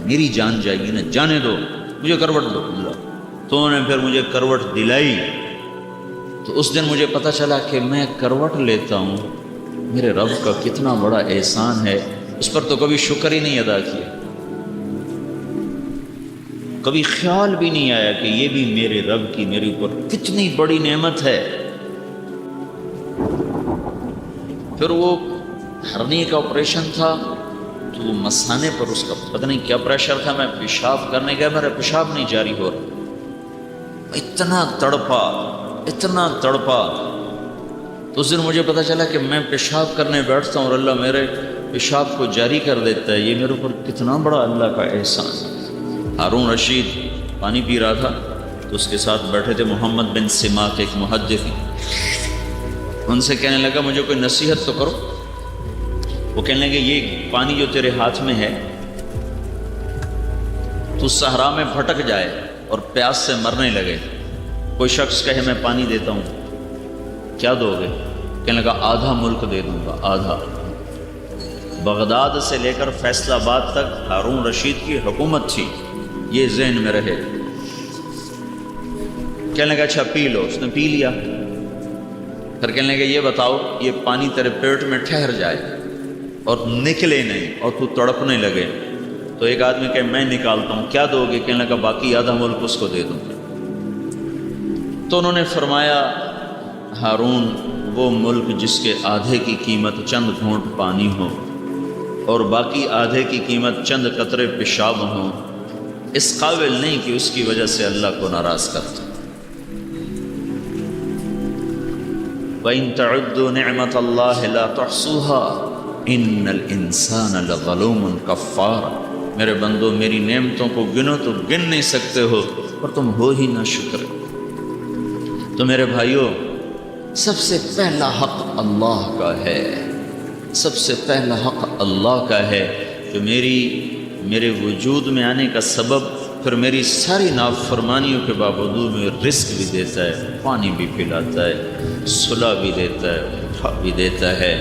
میری جان جائے گی نا، جانے دو، مجھے کروٹ دو اللہ۔ تو انہوں نے پھر مجھے کروٹ دلائی، تو اس دن مجھے پتہ چلا کہ میں کروٹ لیتا ہوں، میرے رب کا کتنا بڑا احسان ہے، اس پر تو کبھی شکر ہی نہیں ادا کیا، کبھی خیال بھی نہیں آیا کہ یہ بھی میرے رب کی میرے اوپر کتنی بڑی نعمت ہے۔ پھر وہ ہرنی کا آپریشن تھا تو وہ مثانے پر اس کا پتہ نہیں کیا پریشر تھا، میں پیشاب کرنے گیا، میرا پیشاب نہیں جاری ہو رہا، اتنا تڑپا۔ تو اس دن مجھے پتہ چلا کہ میں پیشاب کرنے بیٹھتا ہوں اور اللہ میرے پیشاب کو جاری کر دیتا ہے، یہ میرے اوپر کتنا بڑا اللہ کا احسان ہے۔ ہارون رشید پانی پی رہا تھا تو اس کے ساتھ بیٹھے تھے محمد بن سماک، ایک محدث، ان سے کہنے لگا مجھے کوئی نصیحت تو کرو۔ وہ کہنے لگے یہ پانی جو تیرے ہاتھ میں ہے تو صحرا میں بھٹک جائے اور پیاس سے مرنے لگے، کوئی شخص کہے میں پانی دیتا ہوں، کیا دو گے؟ کہنے لگا آدھا ملک دے دوں گا، آدھا۔ بغداد سے لے کر فیصل آباد تک ہارون رشید کی حکومت تھی، یہ ذہن میں رہے۔ کہنے لگا اچھا پی لو، اس نے پی لیا۔ پھر کہنے لگا یہ بتاؤ یہ پانی تیرے پیٹ میں ٹھہر جائے اور نکلے نہیں اور تو تڑپنے لگے تو ایک آدمی کہے میں نکالتا ہوں، کیا دو گے؟ کہنے لگا باقی آدھا ملک اس کو دے دوں گا۔ تو انہوں نے فرمایا ہارون وہ ملک جس کے آدھے کی قیمت چند گھونٹ پانی ہو اور باقی آدھے کی قیمت چند قطرے پیشاب ہوں، اس قابل نہیں کہ اس کی وجہ سے اللہ کو ناراض کرتا۔ وَإِن تَعُدُّوا نِعْمَةَ اللَّهِ لَا تُحْصُوهَا إِنَّ الْإِنسَانَ لَظَلُومٌ كَفَّارٌ۔ میرے بندو میری نعمتوں کو گنو تو گن نہیں سکتے ہو اور تم ہو ہی نہ شکر۔ تو میرے بھائیوں سب سے پہلا حق اللہ کا ہے، سب سے پہلا حق اللہ کا ہے جو میرے وجود میں آنے کا سبب، پھر میری ساری نافرمانیوں کے باوجود میں رزق بھی دیتا ہے، پانی بھی پلاتا ہے، صلح بھی دیتا ہے، اٹھا بھی دیتا ہے۔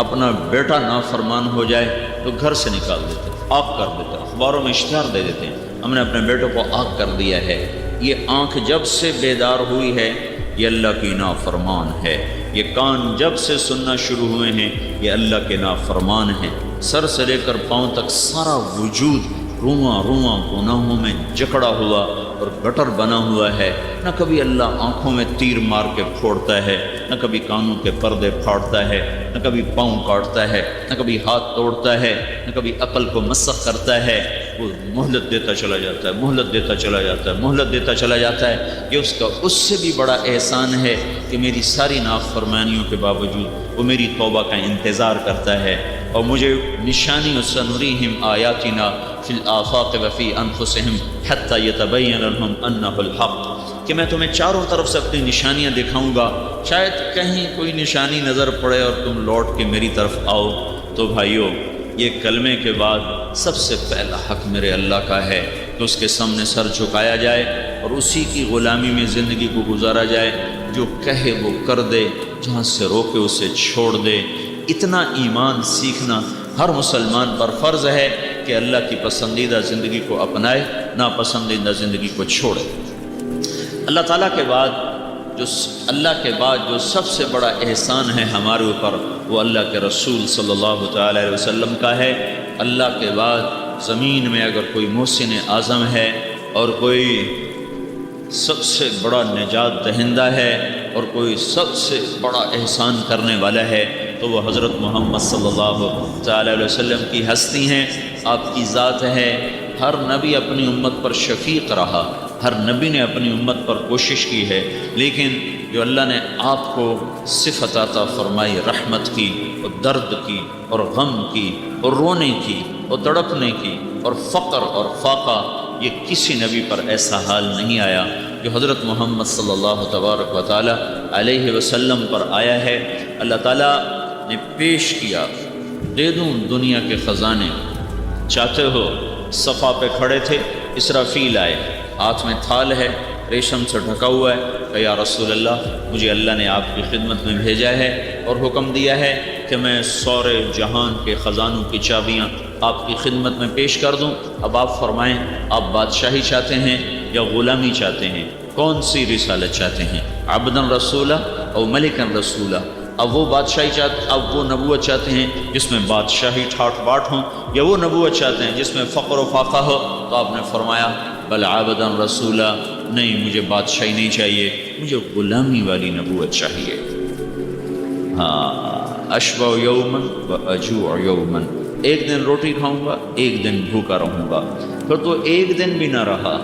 اپنا بیٹا نافرمان ہو جائے تو گھر سے نکال دیتے ہیں، آگ کر دیتے ہیں، اخباروں میں اشتہار دے دیتے ہیں ہم نے اپنے بیٹوں کو آگ کر دیا ہے۔ یہ آنکھ جب سے بیدار ہوئی ہے یہ اللہ کی نافرمان ہے، یہ کان جب سے سننا شروع ہوئے ہیں یہ اللہ کے نافرمان ہیں۔ سر سے لے کر پاؤں تک سارا وجود رواں گناہوں میں جکڑا ہوا اور گٹر بنا ہوا ہے۔ نہ کبھی اللہ آنکھوں میں تیر مار کے پھوڑتا ہے، نہ کبھی کانوں کے پردے پھاڑتا ہے، نہ کبھی پاؤں کاٹتا ہے، نہ کبھی ہاتھ توڑتا ہے، نہ کبھی عقل کو مسخ کرتا ہے۔ وہ مہلت دیتا چلا جاتا ہے، مہلت دیتا چلا جاتا ہے، مہلت دیتا چلا جاتا ہے۔ یہ اس کا اس سے بھی بڑا احسان ہے کہ میری ساری نافرمانیوں کے باوجود وہ میری توبہ کا انتظار کرتا ہے اور مجھے نشانی سنریہم آیاتنا فی الآفاق وفی انفسہم حتی یتبین لہم انہ الحق، کہ میں تمہیں چاروں طرف سے اپنی نشانیاں دکھاؤں گا، شاید کہیں کوئی نشانی نظر پڑے اور تم لوٹ کے میری طرف آؤ۔ تو بھائیو یہ کلمے کے بعد سب سے پہلا حق میرے اللہ کا ہے کہ اس کے سامنے سر جھکایا جائے اور اسی کی غلامی میں زندگی کو گزارا جائے۔ جو کہے وہ کر دے، جہاں سے روکے اسے چھوڑ دے، اتنا ایمان سیکھنا ہر مسلمان پر فرض ہے کہ اللہ کی پسندیدہ زندگی کو اپنائے، ناپسندیدہ زندگی کو چھوڑے۔ اللہ تعالیٰ کے بعد جو سب سے بڑا احسان ہے ہمارے اوپر وہ اللہ کے رسول صلی اللہ تعالیٰ علیہ وسلم کا ہے۔ اللہ کے بعد زمین میں اگر کوئی محسن اعظم ہے اور کوئی سب سے بڑا نجات دہندہ ہے اور کوئی سب سے بڑا احسان کرنے والا ہے تو وہ حضرت محمد صلی اللہ تعالیٰ علیہ وسلم کی ہستی ہیں، آپ کی ذات ہے۔ ہر نبی اپنی امت پر شفیق رہا، ہر نبی نے اپنی امت پر کوشش کی ہے، لیکن جو اللہ نے آپ کو صفت عطا فرمائی رحمت کی اور درد کی اور غم کی اور رونے کی اور تڑپنے کی اور فقر اور فاقہ، یہ کسی نبی پر ایسا حال نہیں آیا جو حضرت محمد صلی اللہ تبارک و تعالی علیہ وسلم پر آیا ہے۔ اللہ تعالیٰ نے پیش کیا، دے دوں دنیا کے خزانے، چاہتے ہو؟ صفا پہ کھڑے تھے، اسرافیل آئے، ہاتھ میں تھال ہے، ریشم سے ڈھکا ہوا ہے، کہ یا رسول اللہ مجھے اللہ نے آپ کی خدمت میں بھیجا ہے اور حکم دیا ہے کہ میں سورے جہان کے خزانوں کی چابیاں آپ کی خدمت میں پیش کر دوں۔ اب آپ فرمائیں، آپ بادشاہی چاہتے ہیں یا غلامی چاہتے ہیں؟ کون سی رسالت چاہتے ہیں؟ عبداً رسولہ او ملکاً رسولہ؟ اب وہ بادشاہی چاہتے، اب وہ نبوت چاہتے ہیں جس میں بادشاہی ٹھاٹ باٹ ہوں، یا وہ نبوت چاہتے ہیں جس میں فقر و فاقہ ہو؟ تو آپ نے فرمایا بل عبداً رسولہ، نہیں مجھے بادشاہی نہیں چاہیے، مجھے غلامی والی نبوت چاہیے۔ ہاں، اشبع یوماً و اجوع یوماً، ایک دن روٹی کھاؤں گا، ایک دن بھوکا رہوں گا۔ پھر تو ایک دن بھی نہ رہا۔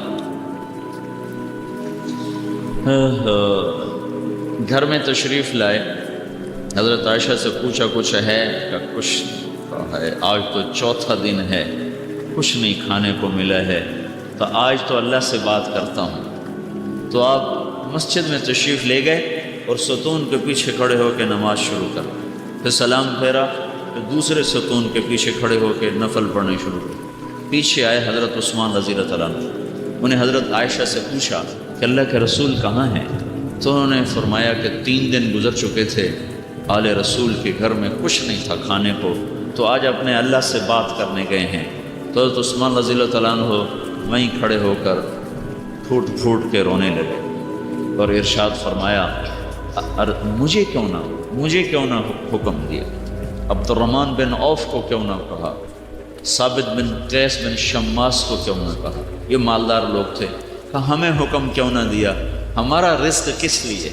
گھر میں تشریف لائے، حضرت عائشہ سے پوچھا کچھ ہے؟ کہ کچھ ہے، آج تو چوتھا دن ہے، کچھ نہیں کھانے کو ملا ہے، تو آج تو اللہ سے بات کرتا ہوں۔ تو آپ مسجد میں تشریف لے گئے اور ستون کے پیچھے کھڑے ہو کے نماز شروع کر، پھر سلام پھیرا، پھر دوسرے ستون کے پیچھے کھڑے ہو کے نفل پڑھنے شروع کر۔ پیچھے آئے حضرت عثمان رضی اللہ تعالیٰ عنہ، انہیں حضرت عائشہ سے پوچھا کہ اللہ کے رسول کہاں ہیں؟ تو انہوں نے فرمایا کہ 3 دن گزر چکے تھے، آل رسول کے گھر میں کچھ نہیں تھا کھانے کو، تو آج اپنے اللہ سے بات کرنے گئے ہیں۔ تو حضرت عثمان رضی اللہ تعالیٰ عنہ وہیں کھڑے ہو کر پھوٹ پھوٹ کے رونے لگے اور ارشاد فرمایا مجھے کیوں نہ حکم دیا؟ عبد الرحمن بن عوف کو کیوں نہ کہا؟ ثابت بن قیس بن شماس کو کیوں نہ کہا؟ یہ مالدار لوگ تھے، کہ ہمیں حکم کیوں نہ دیا؟ ہمارا رزق کس لیے؟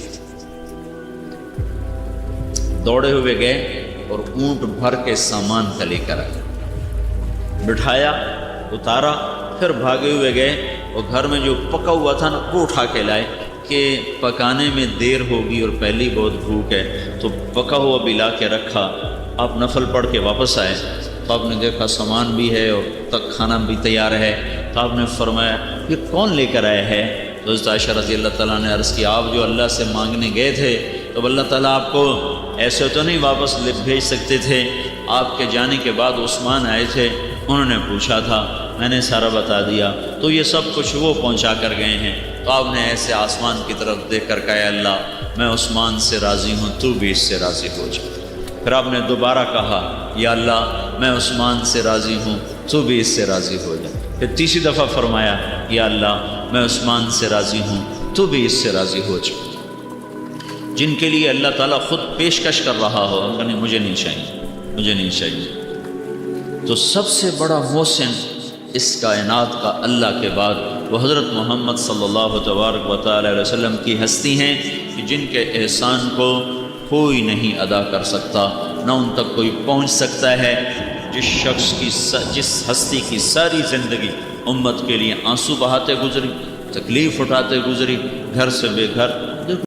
دوڑے ہوئے گئے اور اونٹ بھر کے سامان کا لے کر آئے، بٹھایا، اتارا، پھر بھاگے ہوئے گئے اور گھر میں جو پکا ہوا تھا نا وہ اٹھا کے لائے کہ پکانے میں دیر ہوگی اور پہلی بہت بھوک ہے، تو پکا ہوا بھی لا کے رکھا۔ آپ نفل پڑھ کے واپس آئے تو آپ نے دیکھا سامان بھی ہے اور تک کھانا بھی تیار ہے، تو آپ نے فرمایا یہ کون لے کر آیا ہے؟ تو حضرت عائشہ رضی اللہ تعالیٰ نے عرض کیا آپ جو اللہ سے مانگنے گئے تھے تو اللہ تعالیٰ آپ کو ایسے تو نہیں واپس بھیج سکتے تھے؟ آپ کے جانے کے بعد عثمان آئے تھے، انہوں نے پوچھا تھا، میں نے سارا بتا دیا، تو یہ سب کچھ وہ پہنچا کر گئے ہیں۔ تو آپ نے ایسے آسمان کی طرف دیکھ کر کہا اللہ میں عثمان سے راضی ہوں، تو بھی اس سے راضی ہو جا۔ پھر آپ نے دوبارہ کہا یا اللہ میں عثمان سے راضی ہوں، تو بھی اس سے راضی ہو جا۔ پھر تیسری دفعہ فرمایا یا اللہ میں عثمان سے راضی ہوں، تو بھی اس سے راضی ہو جا۔ جن کے لیے اللہ تعالیٰ خود پیشکش کر رہا ہو کہ مجھے نہیں چاہیے، تو سب سے بڑا محسن اس کائنات کا اللہ کے بعد وہ حضرت محمد صلی اللہ تبارک و تعالی علیہ وسلم کی ہستی ہیں کہ جن کے احسان کو کوئی نہیں ادا کر سکتا، نہ ان تک کوئی پہنچ سکتا ہے۔ جس ہستی کی ساری زندگی امت کے لیے آنسو بہاتے گزری، تکلیف اٹھاتے گزری، گھر سے بے گھر،